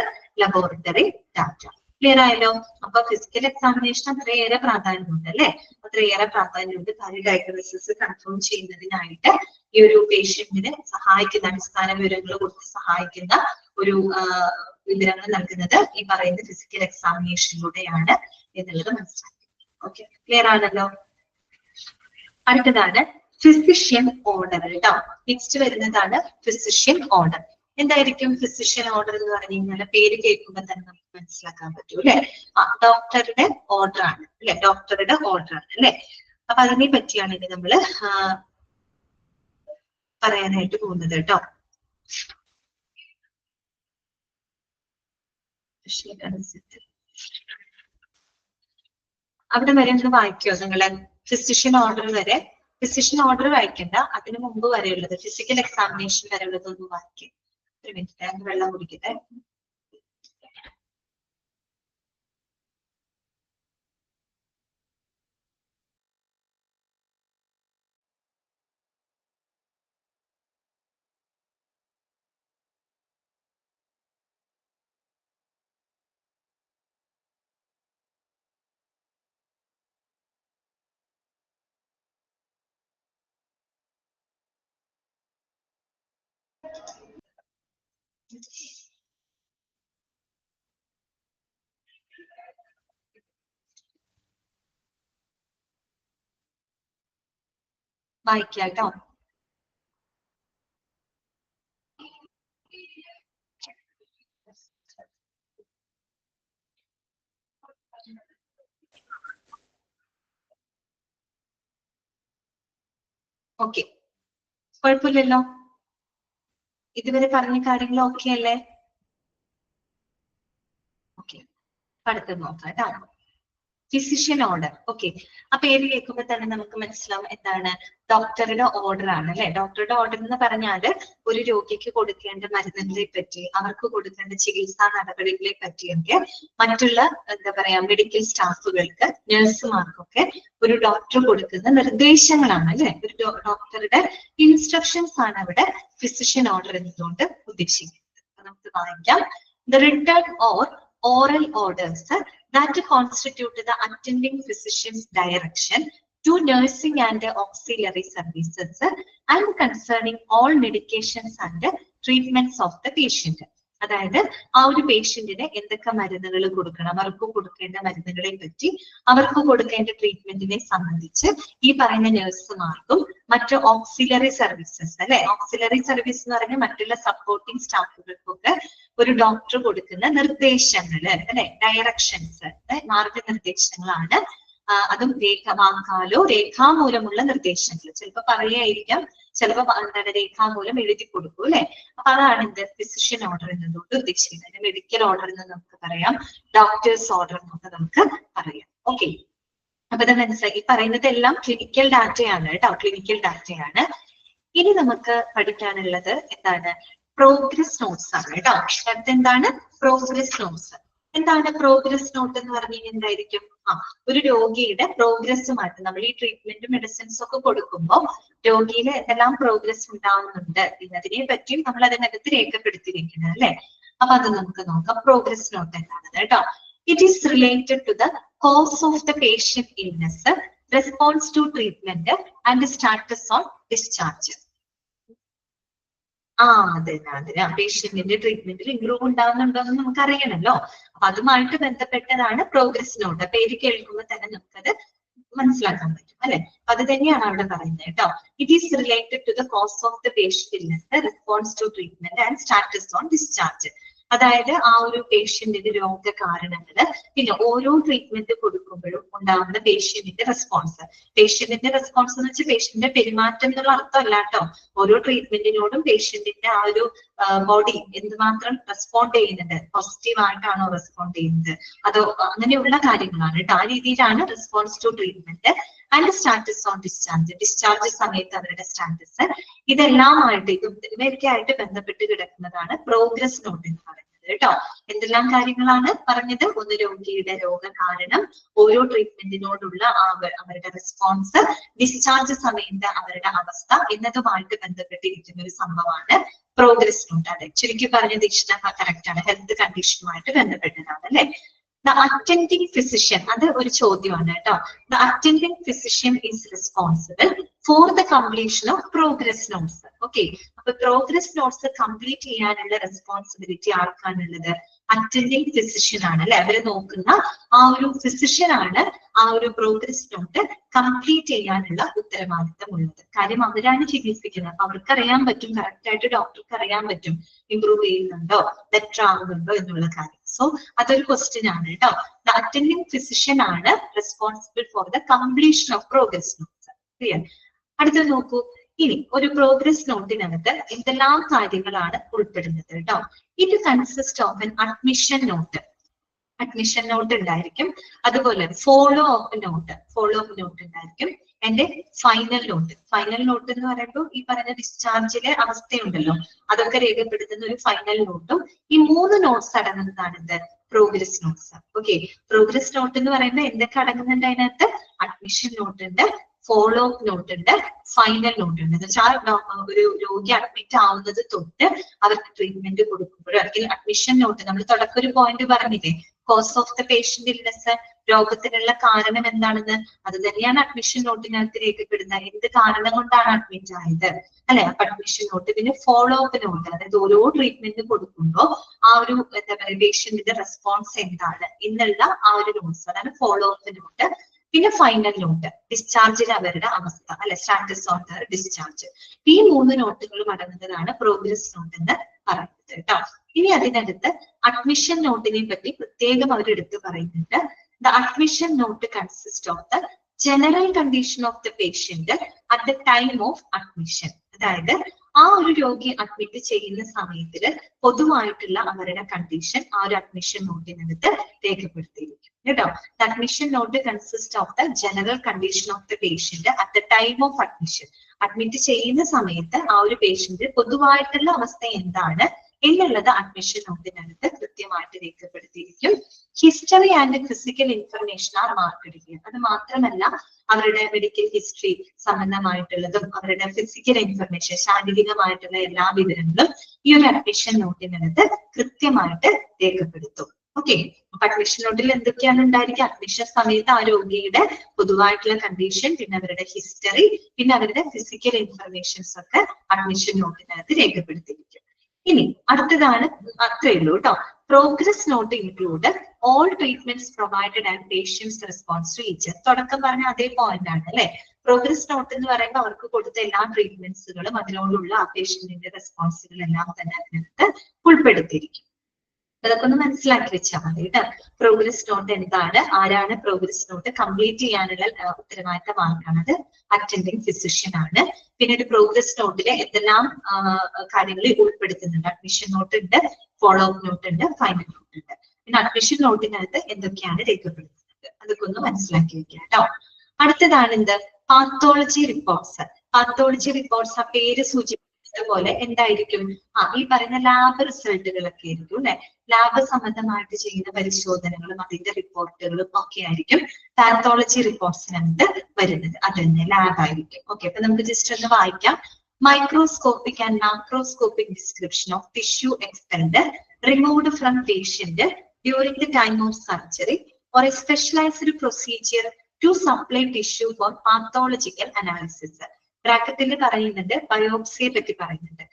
laboratory data. Clear ആയല്ലോ? അപ്പൊ ഫിസിക്കൽ എക്സാമിനേഷൻ അത്രയേറെ പ്രാധാന്യമുണ്ട് അല്ലെ, അത്രയേറെ പ്രാധാന്യമുണ്ട്. കാര്യ ഡയഗ്നോസിസ് കൺഫേം ചെയ്യുന്നതിനായിട്ട് ഈ ഒരു പേഷ്യന്റിനെ സഹായിക്കുന്ന, അടിസ്ഥാന വിവരങ്ങൾ കൊടുത്ത് സഹായിക്കുന്ന ഒരു വിവരങ്ങൾ നൽകുന്നത് ഈ പറയുന്ന ഫിസിക്കൽ എക്സാമിനേഷനിലൂടെയാണ് എന്നുള്ളത് മനസ്സിലാക്കി. ഓക്കെ, ക്ലിയർ ആണല്ലോ? അടുത്തതാണ് ഫിസിഷ്യൻ ഓർഡർ കേട്ടോ. നെക്സ്റ്റ് വരുന്നതാണ് ഫിസിഷ്യൻ ഓർഡർ. എന്തായിരിക്കും ഫിസിഷ്യൻ ഓർഡർ എന്ന് പറഞ്ഞു കഴിഞ്ഞാൽ? പേര് കേൾക്കുമ്പോൾ തന്നെ നമുക്ക് മനസ്സിലാക്കാൻ പറ്റും അല്ലെ. ഡോക്ടറുടെ ഓർഡർ ആണ് അല്ലെ, ഡോക്ടറുടെ ഓർഡർ ആണ് അല്ലെ. അപ്പൊ അതിനെ പറ്റിയാണ് ഇനി നമ്മള് പറയാനായിട്ട് പോകുന്നത് കേട്ടോ. അവിടെ വരെ ഒന്ന് വായിക്കോ നിങ്ങള്? ഫിസിഷ്യൻ ഓർഡർ വരെ. ഫിസിഷ്യൻ ഓർഡർ വായിക്കണ്ട, അതിനു മുമ്പ് വരെയുള്ളത് ഫിസിക്കൽ എക്സാമിനേഷൻ വരെ ഉള്ളത് ഒന്ന് വായിക്കാം. ഒരു മിനിറ്റ്, ഞാൻ വെള്ളം കുടിക്കട്ടെ. വായിക്കാം കേട്ടോ. ഓക്കെ, കുഴപ്പമില്ലല്ലോ? ഇതുവരെ പറഞ്ഞ കാര്യങ്ങൾ ഓക്കെ അല്ലേ? ഓക്കെ, അടുത്ത് നോക്കാം കേട്ടോ. Physician order. ഓക്കെ, ആ പേര് കേൾക്കുമ്പോൾ തന്നെ നമുക്ക് മനസ്സിലാവും എന്താണ്? ഡോക്ടറുടെ ഓർഡർ ആണ് അല്ലെ. ഡോക്ടറുടെ ഓർഡർ എന്ന് പറഞ്ഞാല് ഒരു രോഗിക്ക് കൊടുക്കേണ്ട മരുന്നുകളെ പറ്റി, അവർക്ക് കൊടുക്കേണ്ട ചികിത്സാ നടപടികളെ പറ്റിയൊക്കെ മറ്റുള്ള എന്താ പറയാ മെഡിക്കൽ സ്റ്റാഫുകൾക്ക്, നഴ്സുമാർക്കൊക്കെ ഒരു ഡോക്ടർ കൊടുക്കുന്ന നിർദ്ദേശങ്ങളാണ് അല്ലെ. ഒരു ഡോക്ടറുടെ ഇൻസ്ട്രക്ഷൻസ് ആണ് അവിടെ ഫിസിഷ്യൻ ഓർഡർ എന്നതുകൊണ്ട് ഉദ്ദേശിക്കുന്നത്. നമുക്ക് വായിക്കാം. The written or oral orders that constitute the attending physician's direction to nursing and auxiliary services and concerning all medications and treatments of the patient. അതായത് ആ ഒരു പേഷ്യന്റിന് എന്തൊക്കെ മരുന്നുകൾ കൊടുക്കണം, അവർക്ക് കൊടുക്കേണ്ട മരുന്നുകളെ പറ്റി, അവർക്ക് കൊടുക്കേണ്ട ട്രീറ്റ്മെന്റിനെ സംബന്ധിച്ച് ഈ പറയുന്ന നഴ്സുമാർക്കും മറ്റു ഓക്സിലറി സർവീസസ് അല്ലെ. ഓക്സിലറി സർവീസ് എന്ന് പറഞ്ഞാൽ മറ്റുള്ള സപ്പോർട്ടിംഗ് സ്റ്റാഫുകൾക്കൊക്കെ ഒരു ഡോക്ടർ കൊടുക്കുന്ന നിർദ്ദേശങ്ങള് അല്ലെ, ഡയറക്ഷൻസ്, മാർഗനിർദ്ദേശങ്ങളാണ്. അതും വാക്കാലോ രേഖാമൂലമുള്ള നിർദ്ദേശങ്ങൾ. ചിലപ്പോ പറയായിരിക്കാം, ചിലപ്പോ എന്താണ് രേഖാമൂലം എഴുതി കൊടുക്കും അല്ലെ. അപ്പൊ അതാണ് എന്ത് ഫിസിഷ്യൻ ഓർഡർ എന്നതുകൊണ്ട് ഉദ്ദേശിക്കുന്നത്. മെഡിക്കൽ ഓർഡർ എന്ന് നമുക്ക് പറയാം, ഡോക്ടേഴ്സ് ഓർഡർ എന്നൊക്കെ നമുക്ക് പറയാം. ഓക്കെ, അപ്പൊ ഇത് മനസ്സിലാക്കി. പറയുന്നതെല്ലാം ക്ലിനിക്കൽ ഡാറ്റയാണ് കേട്ടോ, ക്ലിനിക്കൽ ഡാറ്റയാണ്. ഇനി നമുക്ക് പഠിക്കാനുള്ളത് എന്താണ്? പ്രോഗ്രസ് നോട്ട്സ് ആണ് കേട്ടോ. എന്താണ് പ്രോഗ്രസ് നോട്ട്സ്? എന്താണ് പ്രോഗ്രസ് നോട്ട് എന്ന് പറഞ്ഞു കഴിഞ്ഞാൽ എന്തായിരിക്കും? ഒരു രോഗിയുടെ പ്രോഗ്രസ്സുമായിട്ട് നമ്മൾ ഈ ട്രീറ്റ്മെന്റ് മെഡിസിൻസ് ഒക്കെ കൊടുക്കുമ്പോൾ രോഗിയിൽ എന്തെല്ലാം പ്രോഗ്രസ് ഉണ്ടാവുന്നുണ്ട് എന്നതിനെ പറ്റിയും നമ്മൾ അതിനകത്ത് രേഖപ്പെടുത്തി വെക്കുന്നത് അല്ലെ. അപ്പൊ അത് നമുക്ക് നോക്കാം. പ്രോഗ്രസ് നോട്ട് എന്താണെന്ന് കേട്ടോ. It is related to the cause of the patient illness, response to treatment and status on discharge. അതിന് പേഷ്യന്റിന്റെ ട്രീറ്റ്മെന്റിൽ ഇംപ്രൂവ് ഉണ്ടാകുന്നുണ്ടോ എന്ന് നമുക്ക് അറിയണമല്ലോ. അപ്പൊ അതുമായിട്ട് ബന്ധപ്പെട്ടതാണ് പ്രോഗ്രസ് നോട്ട്. പേര് കേൾക്കുമ്പോൾ തന്നെ നമുക്കത് മനസ്സിലാക്കാൻ പറ്റും അല്ലെ. അത് തന്നെയാണ് അവിടെ പറയുന്നത് കേട്ടോ. It is related to the cause of the patient illness, response to treatment and status on discharge. അതായത് ആ ഒരു പേഷ്യന്റിന്റെ രോഗകാരണങ്ങള്, പിന്നെ ഓരോ ട്രീറ്റ്മെന്റ് കൊടുക്കുമ്പോഴും ഉണ്ടാകുന്ന പേഷ്യന്റിന്റെ റെസ്പോൺസ്. പേഷ്യന്റിന്റെ റെസ്പോൺസ് എന്ന് വെച്ചാൽ പേഷ്യന്റിന്റെ പെരുമാറ്റം എന്നുള്ള അർത്ഥമല്ല കേട്ടോ. ഓരോ ട്രീറ്റ്മെന്റിനോടും പേഷ്യന്റിന്റെ ആ ഒരു ബോഡി എന്തുമാത്രം റെസ്പോണ്ട് ചെയ്യുന്നുണ്ട്, പോസിറ്റീവ് ആയിട്ടാണോ റെസ്പോണ്ട് ചെയ്യുന്നത്, അതോ അങ്ങനെയുള്ള കാര്യങ്ങളാണ് കേട്ടോ. ആ രീതിയിലാണ് response to treatment and status on discharge. Discharge സമയത്ത് അവരുടെ സ്റ്റാറ്റസ്, ഇതെല്ലാമായിട്ട് ഇവയൊക്കെയായിട്ട് ബന്ധപ്പെട്ട് കിടക്കുന്നതാണ് പ്രോഗ്രസ് നോട്ട് എന്ന് പറയുന്നത് കേട്ടോ. എന്തെല്ലാം കാര്യങ്ങളാണ് പറഞ്ഞത്? ഒന്ന് രോഗിയുടെ രോഗകാരണം, ഓരോ ട്രീറ്റ്മെന്റിനോടുള്ള അവരുടെ റെസ്പോൺസ്, ഡിസ്ചാർജ് സമയത്ത് അവരുടെ അവസ്ഥ എന്നതുമായിട്ട് ബന്ധപ്പെട്ടിരിക്കുന്ന ഒരു സംഭവമാണ് പ്രോഗ്രസ് നോട്ട്. അതെ, ചുരുക്കി പറഞ്ഞത് ഇഷ്ട കറക്റ്റ് ആണ്, ഹെൽത്ത് കണ്ടീഷനുമായിട്ട് ബന്ധപ്പെട്ടതാണ് അല്ലെ. ദ അറ്റൻഡിങ് ഫിസിഷ്യൻ, അത് ഒരു ചോദ്യമാണ് കേട്ടോ. The attending physician is responsible for the completion of progress notes. Okay, അപ്പൊ പ്രോഗ്രസ് നോട്ട്സ് കംപ്ലീറ്റ് ചെയ്യാനുള്ള റെസ്പോൺസിബിലിറ്റി ആർക്കാണുള്ളത്? അറ്റൻഡിങ് ഫിസിഷ്യൻ ആണ് അല്ലെ. അവര് നോക്കുന്ന ആ ഒരു ഫിസിഷ്യൻ ആണ് ആ ഒരു പ്രോഗ്രസ് നോട്ട് കംപ്ലീറ്റ് ചെയ്യാനുള്ള ഉത്തരവാദിത്തം ഉള്ളത്. കാര്യം അവരാണ് ചികിത്സിക്കുന്നത്, അപ്പൊ അവർക്ക് അറിയാൻ പറ്റും, കറക്റ്റ് ആയിട്ട് ഡോക്ടർക്ക് അറിയാൻ പറ്റും ഇംപ്രൂവ് ചെയ്യുന്നുണ്ടോ, ബെറ്റർ ആവുന്നുണ്ടോ എന്നുള്ള കാര്യം. സോ അതൊരു ക്വസ്റ്റ്യൻ ആണ് കേട്ടോ. ദ അറ്റൻഡിങ് ഫിസിഷ്യൻ ആണ് responsible for the completion of progress notes. Clear? അടുത്ത നോക്കൂ, ഇനി ഒരു പ്രോഗ്രസ് നോട്ടിനകത്ത് എന്തെല്ലാം കാര്യങ്ങളാണ് ഉൾപ്പെടുന്നത് കേട്ടോ. It consist of an admission note. Admission note ഉണ്ടായിരിക്കും, അതുപോലെ ഫോളോ അപ്പ് നോട്ട് ഉണ്ടായിരിക്കും, എന്റെ ഫൈനൽ നോട്ട്. ഫൈനൽ നോട്ട് എന്ന് പറയുമ്പോൾ ഈ പറയുന്ന ഡിസ്ചാർജിലെ അവസ്ഥയുണ്ടല്ലോ, അതൊക്കെ രേഖപ്പെടുത്തുന്ന ഒരു ഫൈനൽ നോട്ടും. ഈ 3 നോട്ട്സ് അടങ്ങുന്നതാണ് ഇത് progress notes. Okay, progress note എന്ന് പറയുമ്പോൾ എന്തൊക്കെ അടങ്ങുന്നുണ്ട് അതിനകത്ത്? അഡ്മിഷൻ നോട്ട് ഉണ്ട്, ഫോളോ അപ്പ് നോട്ട് ഉണ്ട്, ഫൈനൽ നോട്ട് ഉണ്ട്. എന്ന് വെച്ചാൽ ഒരു രോഗി അഡ്മിറ്റ് ആവുന്നത് തൊട്ട് അവർക്ക് ട്രീറ്റ്മെന്റ് കൊടുക്കുമ്പോഴും, അല്ലെങ്കിൽ അഡ്മിഷൻ നോട്ട് നമ്മൾ തുടക്കം ഒരു പോയിന്റ് പറഞ്ഞില്ലേ, cause of the patient illness, രോഗത്തിനുള്ള കാരണം എന്താണെന്ന്, അത് തന്നെയാണ് അഡ്മിഷൻ നോട്ടിനകത്ത് രേഖപ്പെടുന്നത്. എന്ത് കാരണം കൊണ്ടാണ് അഡ്മിറ്റ് ആയത് അല്ലെ. അപ്പൊ അഡ്മിഷൻ നോട്ട്, പിന്നെ ഫോളോ അപ്പ് നോട്ട്, അതായത് ഓരോ ട്രീറ്റ്മെന്റ് കൊടുക്കുമ്പോൾ ആ ഒരു എന്താ പറയുക പേഷ്യന്റിന്റെ റെസ്പോൺസ് എന്താണ് എന്നുള്ള ആ ഒരു നോട്ട്സ്, അതാണ് ഫോളോ അപ്പ് നോട്ട്. പിന്നെ ഫൈനൽ നോട്ട്, ഡിസ്ചാർജിൽ അവരുടെ അവസ്ഥ അല്ലെ, സ്റ്റാറ്റസ് ഓൺ ദ ഡിസ്ചാർജ്. ഈ 3 നോട്ടുകളും അടങ്ങുന്നതാണ് പ്രോഗ്രസ് നോട്ട് എന്ന് പറയുന്നത് കേട്ടോ. ഇനി അതിനകത്ത് അഡ്മിഷൻ നോട്ടിനെ പറ്റി പ്രത്യേകം അവർ എടുത്ത് പറയുന്നുണ്ട്. The admission note consist of the general condition of the patient at the time of admission. അതായത് ആ ഒരു രോഗി അഡ്മിറ്റ് ചെയ്യുന്ന സമയത്തില് പൊതുവായിട്ടുള്ള അവരുടെ കണ്ടീഷൻ ആ ഒരു അഡ്മിഷൻ നോട്ടിനകത്ത് രേഖപ്പെടുത്തിയിരിക്കും കേട്ടോ. The admission note consist of the general condition of the patient at the time of admission. Admit ചെയ്യുന്ന സമയത്ത് ആ ഒരു പേഷ്യന്റ് പൊതുവായിട്ടുള്ള അവസ്ഥ എന്താണ് എന്നുള്ളത് അഡ്മിഷൻ നോട്ടിനകത്ത് കൃത്യമായിട്ട് രേഖപ്പെടുത്തിയിരിക്കും. History and physical information are marked here. അത് മാത്രമല്ല അവരുടെ മെഡിക്കൽ ഹിസ്റ്ററി സംബന്ധമായിട്ടുള്ളതും അവരുടെ ഫിസിക്കൽ ഇൻഫർമേഷൻ ശാരീരികമായിട്ടുള്ള എല്ലാ വിവരങ്ങളും ഈ ഒരു അഡ്മിഷൻ നോട്ടിനകത്ത് കൃത്യമായിട്ട് രേഖപ്പെടുത്തും. ഓക്കെ, അപ്പൊ അഡ്മിഷൻ നോട്ടിൽ എന്തൊക്കെയാണ് ഉണ്ടായിരിക്കുക? അഡ്മിഷൻ സമയത്ത് ആ രോഗിയുടെ പൊതുവായിട്ടുള്ള കണ്ടീഷൻ, പിന്നെ അവരുടെ ഹിസ്റ്ററി, പിന്നെ അവരുടെ ഫിസിക്കൽ ഇൻഫർമേഷൻസ് ഒക്കെ അഡ്മിഷൻ നോട്ടിനകത്ത് രേഖപ്പെടുത്തിയിരിക്കും. ഇനി അടുത്തതാണ്, അത്രയേ ഉള്ളൂ കേട്ടോ. Progress note include all treatments provided and patient's response to each. തുടക്കം പറഞ്ഞ അതേ പോയിന്റ് ആണ് അല്ലെ. പ്രോഗ്രസ് നോട്ട് എന്ന് പറയുമ്പോൾ അവർക്ക് കൊടുത്ത എല്ലാ ട്രീറ്റ്മെന്റ്സുകളും അതിനോടുള്ള ആ പേഷ്യന്റിന്റെ റെസ്പോൺസുകളെല്ലാം തന്നെ അതിനകത്ത് ഉൾപ്പെടുത്തിയിരിക്കും. അതൊക്കെ ഒന്ന് മനസ്സിലാക്കി വെച്ചാൽ മതി കേട്ടോ. പ്രോഗ്രസ് നോട്ട് എന്താണ്, ആരാണ് പ്രോഗ്രസ് നോട്ട് കംപ്ലീറ്റ് ചെയ്യാനുള്ള ഉത്തരവാദിത്തം ആർക്കാണത്? അറ്റൻഡിങ് ഫിസിഷ്യൻ ആണ്. പിന്നെ ഒരു പ്രോഗ്രസ് നോട്ടില് എന്തെല്ലാം കാര്യങ്ങൾ ഉൾപ്പെടുത്തുന്നുണ്ട്? അഡ്മിഷൻ നോട്ട് ഉണ്ട്, ഫോളോ അപ്പ് നോട്ട് ഉണ്ട്, ഫൈനൽ നോട്ട് ഉണ്ട്. പിന്നെ അഡ്മിഷൻ നോട്ടിനകത്ത് എന്തൊക്കെയാണ് രേഖപ്പെടുത്തുന്നത് അതൊക്കെ ഒന്ന് മനസ്സിലാക്കി വെക്കുക കേട്ടോ. അടുത്തതാണ് എന്ത്? Pathology reports. പാത്തോളജി റിപ്പോർട്ട്സ് ആ പേര് സൂചിപ്പിച്ചതുപോലെ എന്തായിരിക്കും? ഈ പറയുന്ന ലാബ് റിസൾട്ടുകളൊക്കെ ആയിരിക്കും അല്ലെ. ലാബ് സംബന്ധമായിട്ട് ചെയ്യുന്ന പരിശോധനകളും അതിന്റെ റിപ്പോർട്ടുകളും ഒക്കെ ആയിരിക്കും പാത്തോളജി റിപ്പോർട്ട്സിനകത്ത് വരുന്നത്. അത് തന്നെ ലാബ് ആയിരിക്കും. ഓക്കെ, അപ്പൊ നമുക്ക് ജസ്റ്റ് ഒന്ന് വായിക്കാം. Microscopic and macroscopic description of tissue expelled removed from patient during the time of surgery or a specialized procedure to supply tissue for pathological analysis. ബ്രാക്കറ്റിൽ പറയുന്നുണ്ട് ബയോപ്സിയെ പറ്റി പറയുന്നുണ്ട്.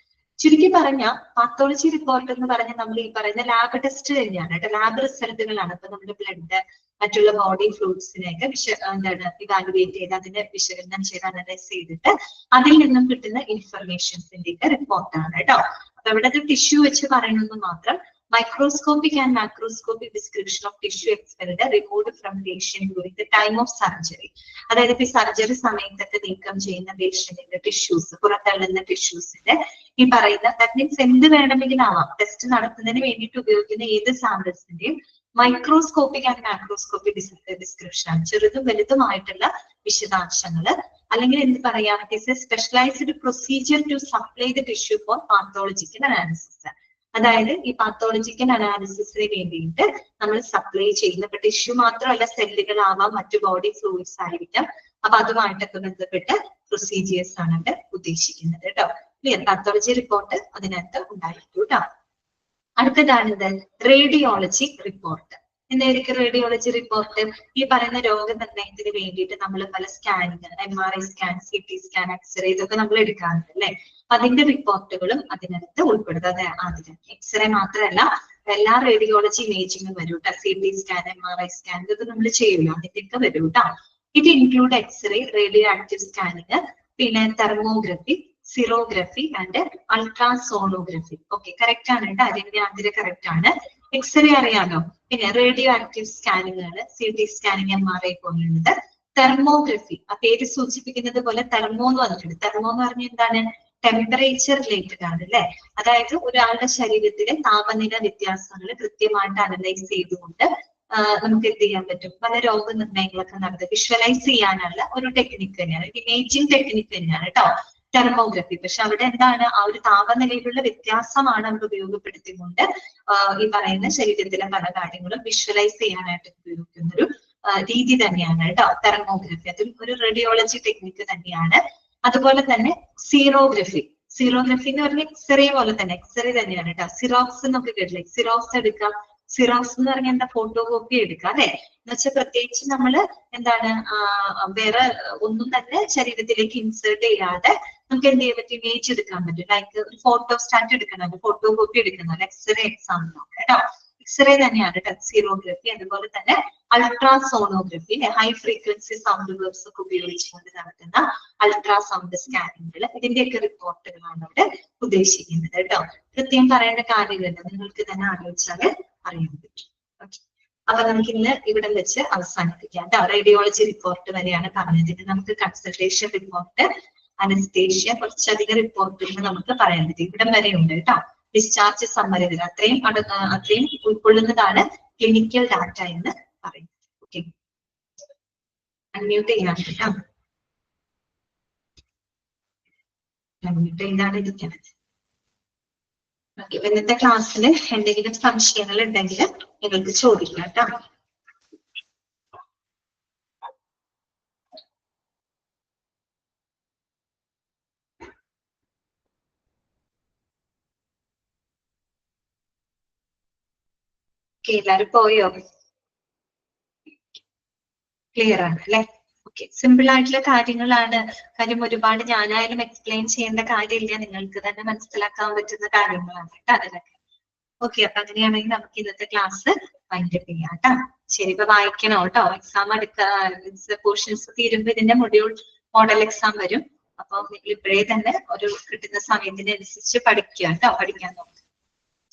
ചുരുക്കി പറഞ്ഞ പാത്തോളജി റിപ്പോർട്ട് എന്ന് പറഞ്ഞ നമ്മൾ ഈ പറയുന്ന ലാബ് ടെസ്റ്റ് തന്നെയാണ് കേട്ടോ. ലാബ് റിസൾട്ടുകളാണ്. ഇപ്പൊ നമ്മുടെ ബ്ലഡ്, മറ്റുള്ള ബോഡി ഫ്ലൂയിഡ്സിനെയൊക്കെ എന്താണ് ഇവാലുവേറ്റ് ചെയ്ത് അതിനെ വിശകലനം ചെയ്ത് അനലൈസ് ചെയ്തിട്ട് അതിൽ നിന്നും കിട്ടുന്ന ഇൻഫർമേഷൻസിന്റെ ഒക്കെ റിപ്പോർട്ടാണ് കേട്ടോ. അപ്പൊ ഇവിടെ ടിഷ്യൂ വെച്ച് പറയണമെന്ന് മാത്രം. Microscopic and macroscopic description of tissue expelled removed from patient during the time of surgery. അതായത് ഇപ്പൊ സർജറി സമയത്തൊക്കെ നീക്കം ചെയ്യുന്ന പേഷ്യന്റിന്റെ ടിഷ്യൂസ്, പുറത്തള്ളുന്ന ടിഷ്യൂസിന്റെ ഈ പറയുന്ന ദാറ്റ് മീൻസ് എന്ത് വേണമെങ്കിലും ആവാം, ടെസ്റ്റ് നടത്തുന്നതിന് വേണ്ടിയിട്ട് ഉപയോഗിക്കുന്ന ഏത് സാമ്പിൾസിന്റെയും മൈക്രോസ്കോപ്പിക് ആൻഡ് മാക്രോസ്കോപ്പിക് ഡിസ്ക്രിപ്ഷൻ ആണ്. ചെറുതും വലുതുമായിട്ടുള്ള വിശദാംശങ്ങള്. അല്ലെങ്കിൽ എന്ത് പറയാം, it is a specialized procedure to supply the tissue for pathological analysis. അതായത് ഈ പാത്തോളജിക്കൽ അനാലിസിസിന് വേണ്ടിയിട്ട് നമ്മൾ സപ്ലൈ ചെയ്യുന്ന ഇപ്പൊ ടിഷ്യൂ മാത്രമല്ല, സെല്ലുകളാവാം, മറ്റു ബോഡി ഫ്ലൂയിഡ്സ് ആയിരിക്കാം. അപ്പൊ അതുമായിട്ടൊക്കെ ബന്ധപ്പെട്ട പ്രൊസീജിയേഴ്സ് ആണ് ഇവിടെ ഉദ്ദേശിക്കുന്നത് കേട്ടോ. ക്ലിയർ? പാത്തോളജി റിപ്പോർട്ട് അതിനകത്ത് ഉണ്ടായിരിക്കും കേട്ടോ. അടുത്തതാണിത് റേഡിയോളജി റിപ്പോർട്ട്. എന്തായിരിക്കും റേഡിയോളജി റിപ്പോർട്ട്? ഈ പറയുന്ന രോഗനിർണയത്തിന് വേണ്ടിയിട്ട് നമ്മൾ പല scanning, MRI scan, CT scan, x ray ഇതൊക്കെ നമ്മൾ എടുക്കാറുണ്ട് അല്ലെ. അതിന്റെ റിപ്പോർട്ടുകളും അതിനകത്ത് ഉൾപ്പെടുന്നത്. അതിന് എക്സ്റേ മാത്രമല്ല, എല്ലാ റേഡിയോളജി ഇമേജിങ്ങും വരും കേട്ടോ. CT സ്കാൻ, MRI സ്കാൻ ഇതൊക്കെ നമ്മൾ ചെയ്യൂല, അതിന്റെയൊക്കെ വരും കേട്ടോ. It include X-ray, radioactive scanning, പിന്നെ thermography, xerography and ultrasonography. Okay, correct ആണ് കേട്ടോ. അതിന്റെ കറക്റ്റ് ആണ്. എക്സ്റേ അറിയാലോ. പിന്നെ റേഡിയോ ആക്റ്റീവ് സ്കാനിങ്ങുകൾ, CT സ്കാനിങ്, MRI പോലുള്ളത്. തെർമോഗ്രഫി, ആ പേര് സൂചിപ്പിക്കുന്നത് പോലെ തെർമോ എന്ന് പറഞ്ഞിട്ടുണ്ട്. തെർമോ എന്ന് പറഞ്ഞാൽ എന്താണ്? ടെമ്പറേച്ചർ റിലേറ്റഡ് ആണ് അല്ലെ. അതായത് ഒരാളുടെ ശരീരത്തിലെ താപനില വ്യത്യാസങ്ങൾ കൃത്യമായിട്ട് അനലൈസ് ചെയ്തുകൊണ്ട് നമുക്ക് എന്ത് ചെയ്യാൻ പറ്റും? പല രോഗനിർണയങ്ങളൊക്കെ നടത്തി വിഷ്വലൈസ് ചെയ്യാനുള്ള ഒരു ടെക്നിക്ക് തന്നെയാണ്, ഇമേജിംഗ് ടെക്നിക്ക് തന്നെയാണ് കേട്ടോ തെർമോഗ്രഫി. പക്ഷെ അവിടെ എന്താണ്, ആ ഒരു താപനിലയിലുള്ള വ്യത്യാസമാണ് അവിടെ ഉപയോഗപ്പെടുത്തിക്കൊണ്ട് ഈ പറയുന്ന ശരീരത്തിലെ പല കാര്യങ്ങളും വിഷ്വലൈസ് ചെയ്യാനായിട്ട് ഉപയോഗിക്കുന്ന ഒരു രീതി തന്നെയാണ് കേട്ടോ തെർമോഗ്രഫി. അതും ഒരു റേഡിയോളജി ടെക്നിക്ക് തന്നെയാണ്. അതുപോലെ തന്നെ സീറോഗ്രഫി. സീറോഗ്രഫി എന്ന് പറഞ്ഞാൽ എക്സ്റേ പോലെ തന്നെ, എക്സ്റേ തന്നെയാണ് കേട്ടോ. സിറോക്സ് എന്നൊക്കെ കേട്ടില്ലേ? സിറോക്സ് എടുക്കാം. സിറോക്സ് എന്ന് പറഞ്ഞാൽ എന്താ? ഫോട്ടോ കോപ്പി എടുക്കാം അല്ലെ. എന്ന് വെച്ചാൽ പ്രത്യേകിച്ച് നമ്മള് എന്താണ് വേറെ ഒന്നും തന്നെ ശരീരത്തിലേക്ക് ഇൻസേർട്ട് ചെയ്യാതെ നമുക്ക് എന്ത് ചെയ്യാൻ പറ്റും? ഇമേജ് എടുക്കാൻ പറ്റും. ലൈക്ക് ഒരു ഫോട്ടോ സ്റ്റാറ്റ് എടുക്കണം, ഫോട്ടോ കോപ്പി എടുക്കണം, എക്സ്റേ എക്സാമ്പിൾ ഒക്കെ കേട്ടോ. എക്സ്റേ തന്നെയാണ് കേട്ടോ സീറോഗ്രഫി. അതുപോലെ തന്നെ ultrasonography, high frequency sound waves ഒക്കെ ഉപയോഗിച്ചുകൊണ്ട് നടത്തുന്ന അൾട്രാസൗണ്ട് സ്കാനിങ്ങുകൾ, ഇതിന്റെയൊക്കെ റിപ്പോർട്ടുകളാണ് അവിടെ ഉദ്ദേശിക്കുന്നത് കേട്ടോ. കൃത്യം പറയേണ്ട കാര്യമില്ല, നിങ്ങൾക്ക് തന്നെ ആലോചിച്ചാല് അറിയാൻ പറ്റും. ഓക്കെ, അപ്പൊ നമുക്ക് ഇന്ന് ഇവിടെ വെച്ച് അവസാനിപ്പിക്കാം കേട്ടോ. റേഡിയോളജി റിപ്പോർട്ട് വരെയാണ് പറഞ്ഞത്. ഇത് നമുക്ക് കൺസൾട്ടേഷൻ റിപ്പോർട്ട്, അനസ്തേഷ്യ, കുറച്ചധികം റിപ്പോർട്ടുകൾ നമുക്ക് പറയാൻ പറ്റും. ഇവിടം വരെ ഉണ്ട് കേട്ടോ. ഡിസ്ചാർജ് സമ്മറി, അത്രയും ഉൾക്കൊള്ളുന്നതാണ് ക്ലിനിക്കൽ ഡാറ്റ എന്ന് പറയുന്നത്. ഓക്കെ, അൺമ്യൂട്ട് ചെയ്യാൻ കേട്ടോ. അൺമ്യൂട്ട് ചെയ്താണ് ഇരിക്കുന്നത്. ഓക്കെ, ഇന്നത്തെ ക്ലാസ്സിൽ എന്തെങ്കിലും സംശയങ്ങൾ ഉണ്ടെങ്കിൽ നിങ്ങൾക്ക് ചോദിക്കാം കേട്ടോ. എല്ലാരും പോയോ? ക്ലിയർ ആണ് അല്ലെ? ഓക്കെ, സിമ്പിൾ ആയിട്ടുള്ള കാര്യങ്ങളാണ്. കാര്യം ഒരുപാട് ഞാനായാലും എക്സ്പ്ലെയിൻ ചെയ്യേണ്ട കാര്യമില്ല, നിങ്ങൾക്ക് തന്നെ മനസ്സിലാക്കാൻ പറ്റുന്ന കാര്യങ്ങളാണ് കേട്ടോ അതിലൊക്കെ. ഓക്കെ, അപ്പൊ അങ്ങനെയാണെങ്കിൽ നമുക്ക് ഇന്നത്തെ ക്ലാസ് വൈൻഡപ്പ് ചെയ്യാം കേട്ടോ. ശരി, ഇപ്പൊ വായിക്കണം കേട്ടോ. എക്സാം പോർഷൻസ് തീരുമ്പോ ഇതിന്റെ മോഡൽ എക്സാം വരും. അപ്പൊ നിങ്ങൾ ഇപ്പോഴേ തന്നെ ഒരു കിട്ടുന്ന സമയത്തിനനുസരിച്ച് പഠിക്കുക കേട്ടോ, പഠിക്കാൻ നോക്കുക.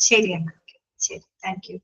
ശരി എന്നാ. ശരി, താങ്ക് യു.